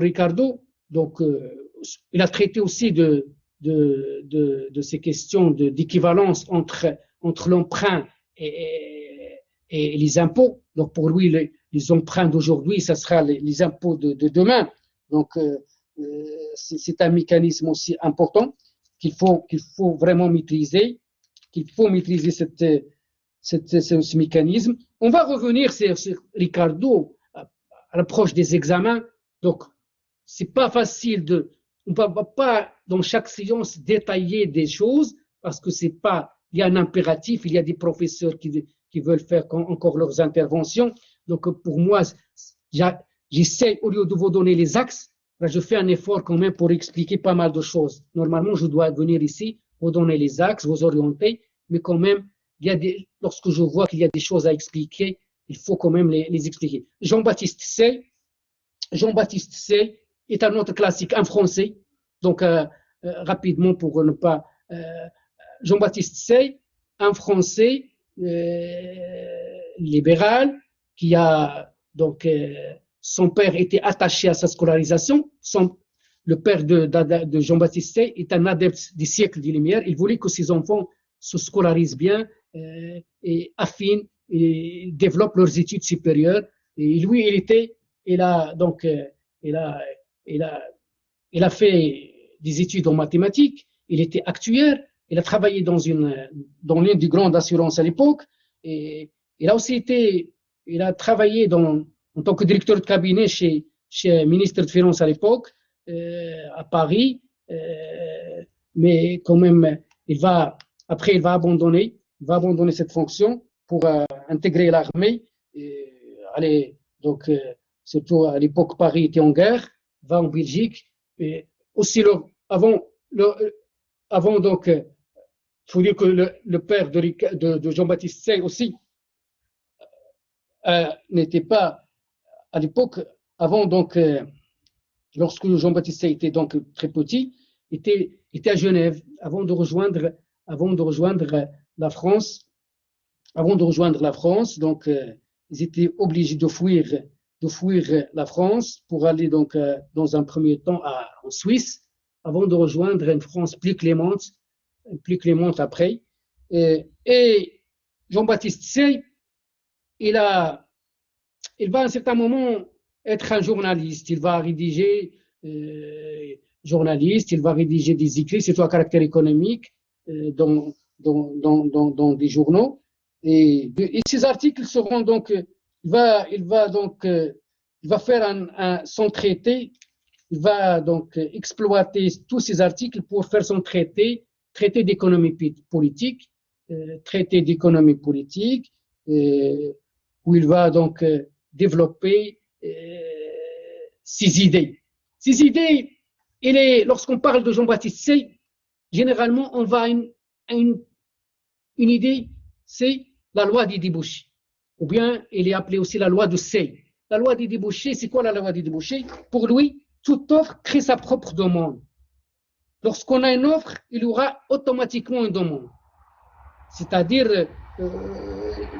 Ricardo, donc, il a traité aussi de ces questions d'équivalence entre l'emprunt et les impôts. Donc, pour lui, les emprunts d'aujourd'hui, ça sera les impôts de demain. Donc, c'est un mécanisme aussi important qu'il faut vraiment maîtriser, ce mécanisme. On va revenir sur Ricardo à l'approche des examens. Donc, c'est pas facile on ne va pas dans chaque séance détailler des choses parce que c'est pas, il y a un impératif, il y a des professeurs qui veulent faire encore leurs interventions. Donc, pour moi, j'essaie, au lieu de vous donner les axes, je fais un effort quand même pour expliquer pas mal de choses. Normalement, je dois venir ici, vous donner les axes, vous orienter, mais quand même, lorsque je vois qu'il y a des choses à expliquer, il faut quand même les expliquer. Jean-Baptiste Say est un autre classique, un français. Donc, rapidement, pour ne pas... Jean-Baptiste Say, un français libéral qui a donc... son père était attaché à sa scolarisation. Le père de Jean-Baptiste Say est un adepte du siècle des Lumières. Il voulait que ses enfants se scolarisent bien et affinent et développent leurs études supérieures. Et lui, il a fait des études en mathématiques. Il était actuaire. Il a travaillé dans l'une des grandes assurances à l'époque. Et il a travaillé en tant que directeur de cabinet chez le ministre de Finances à l'époque, à Paris, mais quand même, il va abandonner cette fonction pour intégrer l'armée. Donc, surtout à l'époque, Paris était en guerre, va en Belgique. Et aussi, avant donc, il faut dire que le père de Jean-Baptiste Say aussi n'était pas à l'époque, avant donc, lorsque Jean-Baptiste Say était donc très petit, était à Genève avant de rejoindre la France. Donc ils étaient obligés de fuir la France pour aller donc dans un premier temps en Suisse, avant de rejoindre une France plus clémente après. Et Jean-Baptiste Say, il va à un certain moment être un journaliste. Il va rédiger il va rédiger des écrits, surtout à caractère économique, dans des journaux. Et ces articles seront donc, il va faire son traité, il va donc exploiter tous ces articles pour faire son traité d'économie politique, où il va donc développer ses idées. Ces idées, lorsqu'on parle de Jean-Baptiste Say, généralement, on va à une idée, c'est la loi des débouchés. Ou bien, il est appelé aussi la loi de Say. La loi des débouchés, c'est quoi la loi des débouchés? Pour lui, toute offre crée sa propre demande. Lorsqu'on a une offre, il y aura automatiquement une demande. C'est-à-dire,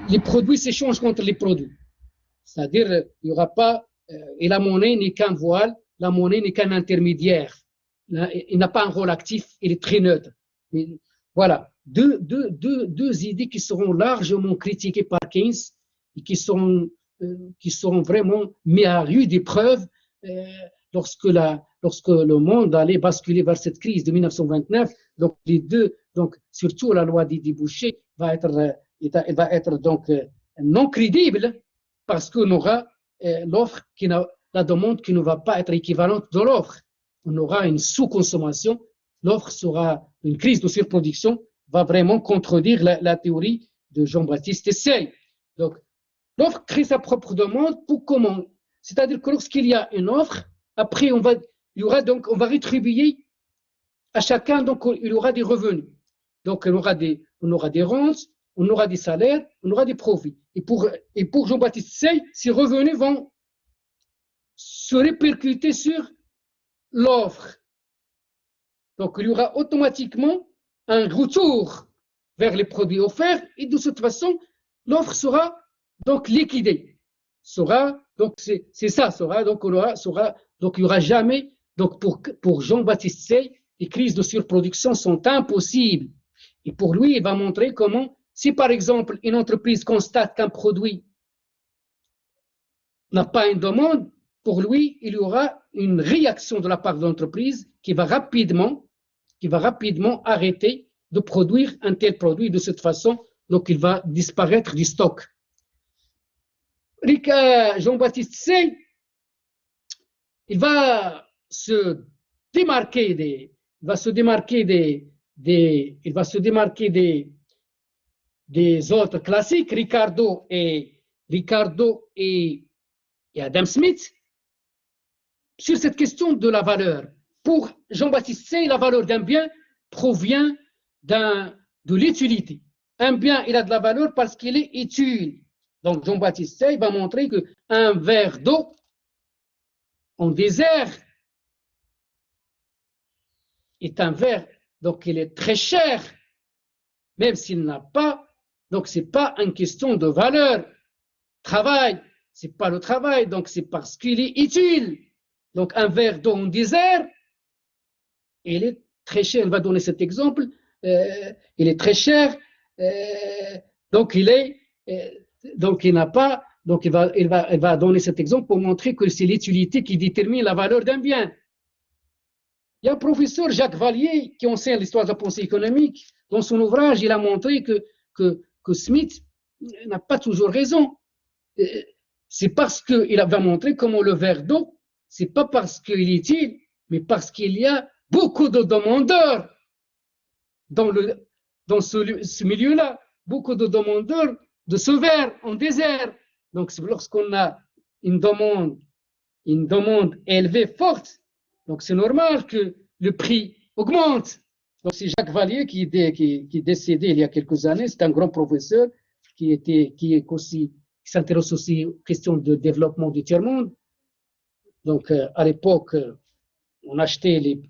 les produits s'échangent contre les produits. C'est-à-dire, il n'y aura pas, et la monnaie n'est qu'un voile, la monnaie n'est qu'un intermédiaire. Il n'a pas un rôle actif, il est très neutre. Et voilà, deux idées qui seront largement critiquées par Keynes et qui seront vraiment mis à rude épreuve lorsque le monde allait basculer vers cette crise de 1929. Donc, surtout la loi des débouchés va être donc non crédible parce qu'on aura la demande qui ne va pas être équivalente de l'offre. On aura une sous-consommation, l'offre sera une crise de surproduction, va vraiment contredire la théorie de Jean-Baptiste Say. Donc, l'offre crée sa propre demande pour comment? C'est-à-dire que lorsqu'il y a une offre, après on va rétribuer à chacun, donc il y aura des revenus. Donc on aura des rentes, on aura des salaires, on aura des profits. Et pour Jean-Baptiste Say, ces revenus vont se répercuter sur l'offre. Donc il y aura automatiquement un retour vers les produits offerts et de cette façon, l'offre sera donc liquidée. Donc il n'y aura jamais, donc pour Jean-Baptiste Say, les crises de surproduction sont impossibles. Et pour lui, il va montrer comment, si par exemple une entreprise constate qu'un produit n'a pas une demande, pour lui, il y aura une réaction de la part de l'entreprise qui va rapidement arrêter de produire un tel produit. De cette façon, donc il va disparaître du stock. Jean-Baptiste Say, il va se démarquer des autres classiques, Ricardo et Adam Smith, sur cette question de la valeur. Pour Jean-Baptiste Say, la valeur d'un bien provient de l'utilité. Un bien, il a de la valeur parce qu'il est utile. Donc Jean-Baptiste Say va montrer qu'un verre d'eau en désert est un verre, donc il est très cher, même s'il n'a pas, donc ce n'est pas une question de valeur. Travail, ce n'est pas le travail, donc c'est parce qu'il est utile. Donc un verre d'eau en désert, il est très cher. On va donner cet exemple. Il est très cher, donc il n'a pas. Donc il va donner cet exemple pour montrer que c'est l'utilité qui détermine la valeur d'un bien. Il y a un professeur, Jacques Vallier, qui enseigne l'histoire de la pensée économique. Dans son ouvrage, il a montré que Smith n'a pas toujours raison. C'est parce qu'il va montrer comment le verre d'eau, c'est pas parce qu'il est utile, mais parce qu'il y a beaucoup de demandeurs dans ce milieu-là, beaucoup de demandeurs de ce verre en désert. Donc, lorsqu'on a une demande élevée, forte, donc c'est normal que le prix augmente. Donc, c'est Jacques Vallier qui est décédé il y a quelques années. C'est un grand professeur qui s'intéresse aussi aux questions de développement du tiers-monde. Donc, à l'époque, on achetait des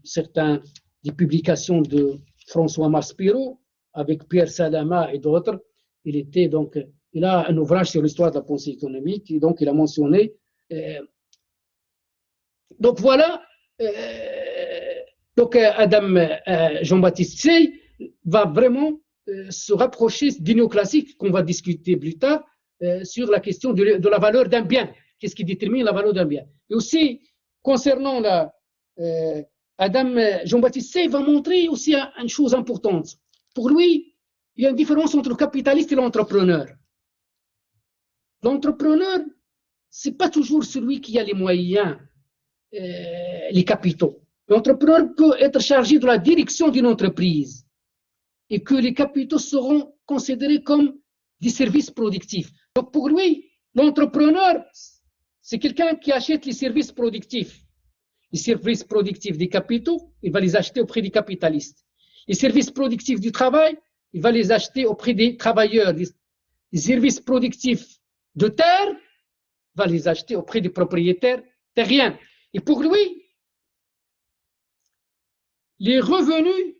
publications de François Maspero avec Pierre Salama et d'autres. Il a un ouvrage sur l'histoire de la pensée économique, et donc il a mentionné. Donc voilà, Jean-Baptiste Say va vraiment se rapprocher du néoclassique qu'on va discuter plus tard sur la question de la valeur d'un bien. Qu'est-ce qui détermine la valeur d'un bien? Et aussi, concernant Jean-Baptiste Say va montrer aussi une chose importante. Pour lui, il y a une différence entre le capitaliste et l'entrepreneur. L'entrepreneur, ce n'est pas toujours celui qui a les moyens, les capitaux. L'entrepreneur peut être chargé de la direction d'une entreprise et que les capitaux seront considérés comme des services productifs. Donc pour lui, l'entrepreneur, c'est quelqu'un qui achète les services productifs. Les services productifs des capitaux, il va les acheter auprès des capitalistes. Les services productifs du travail, il va les acheter auprès des travailleurs. Les services productifs de terre, il va les acheter auprès des propriétaires terriens. Et pour lui, les revenus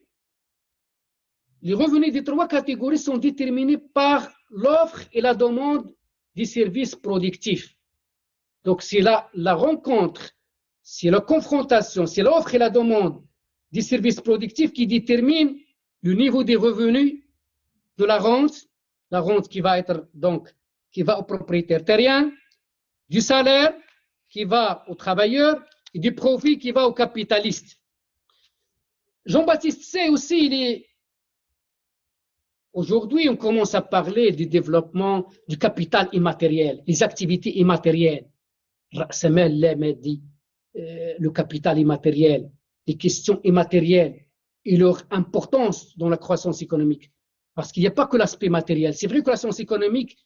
des trois catégories sont déterminés par l'offre et la demande des services productifs. Donc, c'est la rencontre, c'est la confrontation, c'est l'offre et la demande des services productifs qui déterminent le niveau des revenus de la rente qui va être donc, qui va au propriétaire terrien, du salaire qui va aux travailleurs et du profit qui va aux capitalistes. Jean-Baptiste Say aussi, aujourd'hui, on commence à parler du développement du capital immatériel, les activités immatérielles. Semel Lem dit le capital immatériel, les questions immatérielles et leur importance dans la croissance économique. Parce qu'il n'y a pas que l'aspect matériel. C'est vrai que la science économique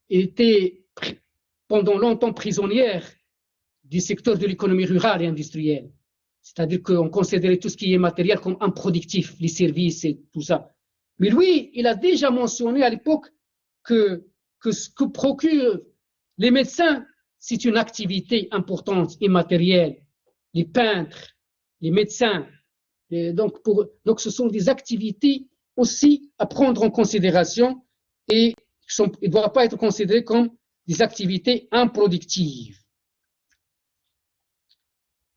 était pendant longtemps prisonnière du secteur de l'économie rurale et industrielle. C'est-à-dire qu'on considérait tout ce qui est matériel comme improductif, les services et tout ça. Mais lui, il a déjà mentionné à l'époque que ce que procurent les médecins, c'est une activité importante, immatérielle. Les peintres, les médecins. Donc ce sont des activités aussi à prendre en considération et il ne doit pas être considéré comme des activités improductives.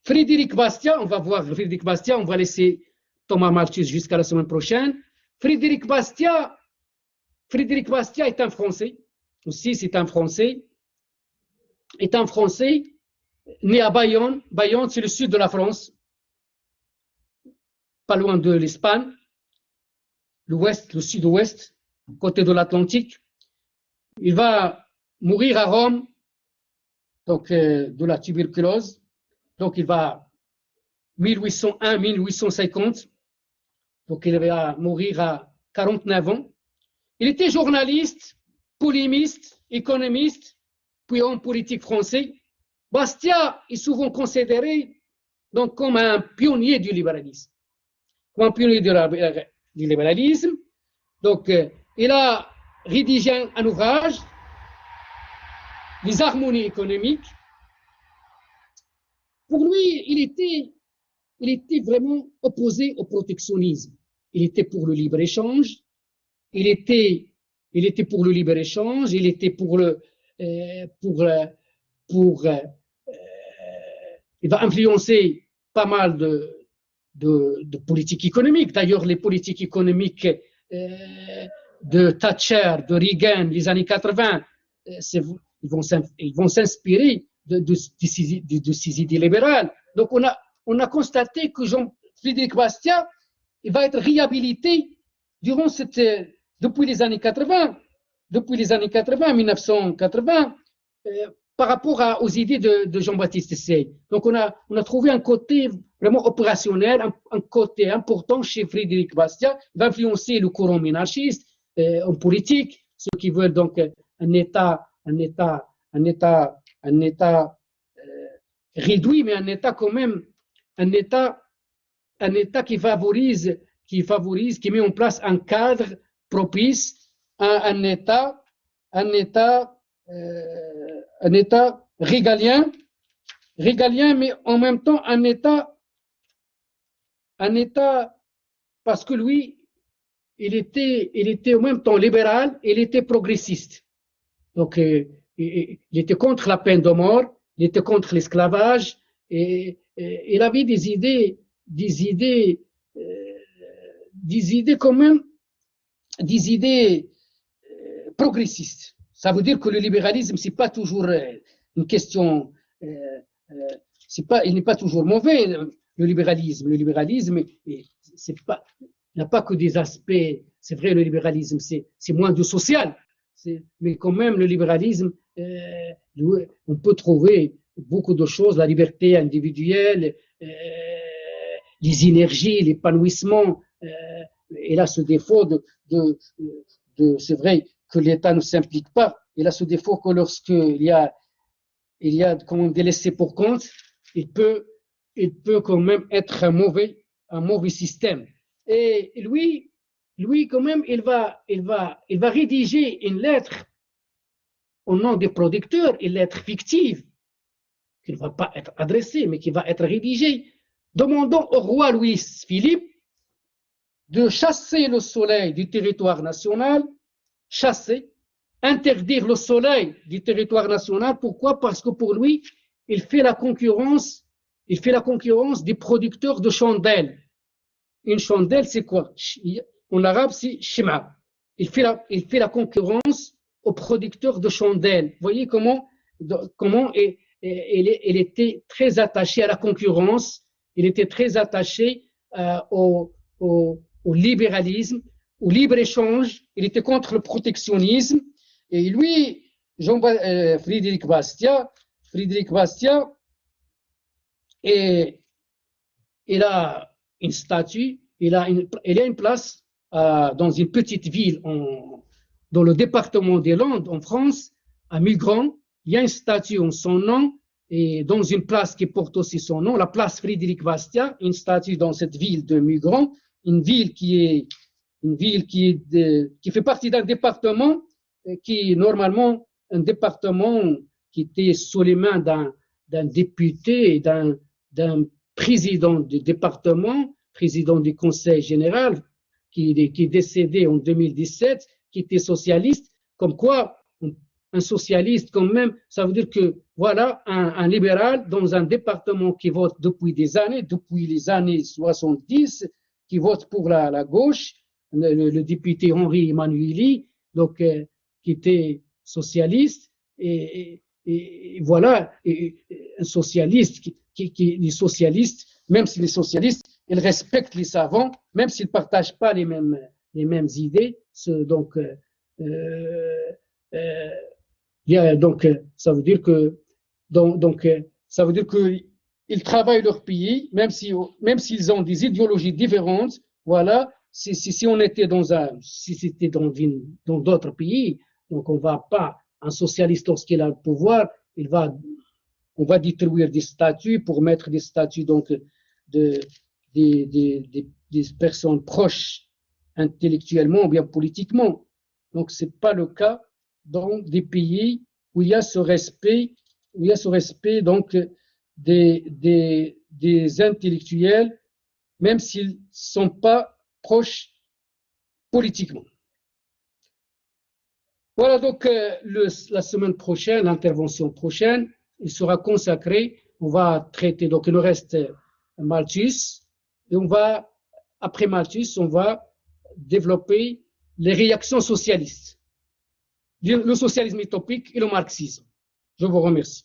Frédéric Bastiat, on va voir Frédéric Bastiat, on va laisser Thomas Malthus jusqu'à la semaine prochaine. Frédéric Bastiat est un Français, aussi c'est un Français, né à Bayonne. Bayonne, c'est le sud de la France, pas loin de l'Espagne, l'ouest, le sud-ouest, côté de l'Atlantique. Il va mourir à Rome, donc de la tuberculose. Donc il va 1801-1850. Donc il va mourir à 49 ans. Il était journaliste, polémiste, économiste, puis homme politique français. Bastiat est souvent considéré donc comme un pionnier du libéralisme. Comme un pionnier du libéralisme. Donc il a rédigé un ouvrage, Les harmonies économiques. Pour lui, il était vraiment opposé au protectionnisme. Il était pour le libre-échange, il était pour le libre-échange, il était il va influencer pas mal de politiques économiques. D'ailleurs, les politiques économiques de Thatcher, de Reagan, les années 80, ils vont s'inspirer de ces idées libérales. Donc, on a constaté que Jean-Frédéric Bastiat il va être réhabilité depuis les années 80, 1980, par rapport aux idées de Jean-Baptiste Say. Donc, on a trouvé un côté vraiment opérationnel, un côté important chez Frédéric Bastiat. Il va influencer le courant monarchiste en politique, ceux qui veulent donc un État réduit, mais un État quand même, un État qui met en place un cadre propice à un État régalien, mais en même temps un État parce que lui, il était en même temps libéral, il était progressiste. Donc, il était contre la peine de mort, il était contre l'esclavage, et il avait des idées quand même, des idées progressistes. Ça veut dire que le libéralisme, c'est pas toujours une question, il n'est pas toujours mauvais, le libéralisme. Le libéralisme, c'est pas, n'y a pas que des aspects, c'est vrai, le libéralisme, c'est moins du social, mais quand même, le libéralisme, on peut trouver beaucoup de choses, la liberté individuelle, les énergies, l'épanouissement. Il a ce défaut c'est vrai que l'État ne s'implique pas. Il a ce défaut que lorsqu'il y a comment des laissés pour compte, il peut quand même être un mauvais système. Et lui quand même, il va rédiger une lettre au nom des producteurs, une lettre fictive, qui ne va pas être adressée, mais qui va être rédigée, demandant au roi Louis-Philippe de chasser le soleil du territoire national, interdire le soleil du territoire national. Pourquoi? Parce que pour lui, il fait la concurrence des producteurs de chandelles. Une chandelle, c'est quoi? En arabe, c'est shima. Il fait la concurrence aux producteurs de chandelles. Vous voyez comment il était très attaché à la concurrence, il était très attaché au libéralisme, au libre-échange, il était contre le protectionnisme. Et lui, Frédéric Bastiat, il a une statue, il a une place dans une petite ville dans le département des Landes, en France, à Mugran. Il y a une statue en son nom et dans une place qui porte aussi son nom, la place Frédéric Bastiat, une statue dans cette ville de Mugran, une ville qui fait partie d'un département qui est normalement un département qui était sous les mains d'un député et d'un président du département, président du conseil général, qui est décédé en 2017, qui était socialiste. Comme quoi, un socialiste, quand même, ça veut dire que voilà un libéral dans un département qui vote depuis les années 70, qui vote pour la gauche, le député Henri Emmanueli, donc qui était socialiste, et voilà, un socialiste les socialistes, même si les socialistes, ils respectent les savants, même s'ils ne partagent pas les mêmes idées. Donc, ça veut dire que ils travaillent leur pays, même s'ils ont des idéologies différentes. Voilà, si on était si c'était dans d'autres pays, donc on va pas, un socialiste lorsqu'il a le pouvoir, on va détruire des statues pour mettre des statues donc des personnes proches intellectuellement ou bien politiquement. Donc c'est pas le cas dans des pays où il y a ce respect, donc des intellectuels, même s'ils ne sont pas proches politiquement. Voilà donc la semaine prochaine, l'intervention prochaine, il sera consacré, on va traiter, donc il nous reste Malthus, et après Malthus, on va développer les réactions socialistes, le socialisme utopique et le marxisme. Je vous remercie.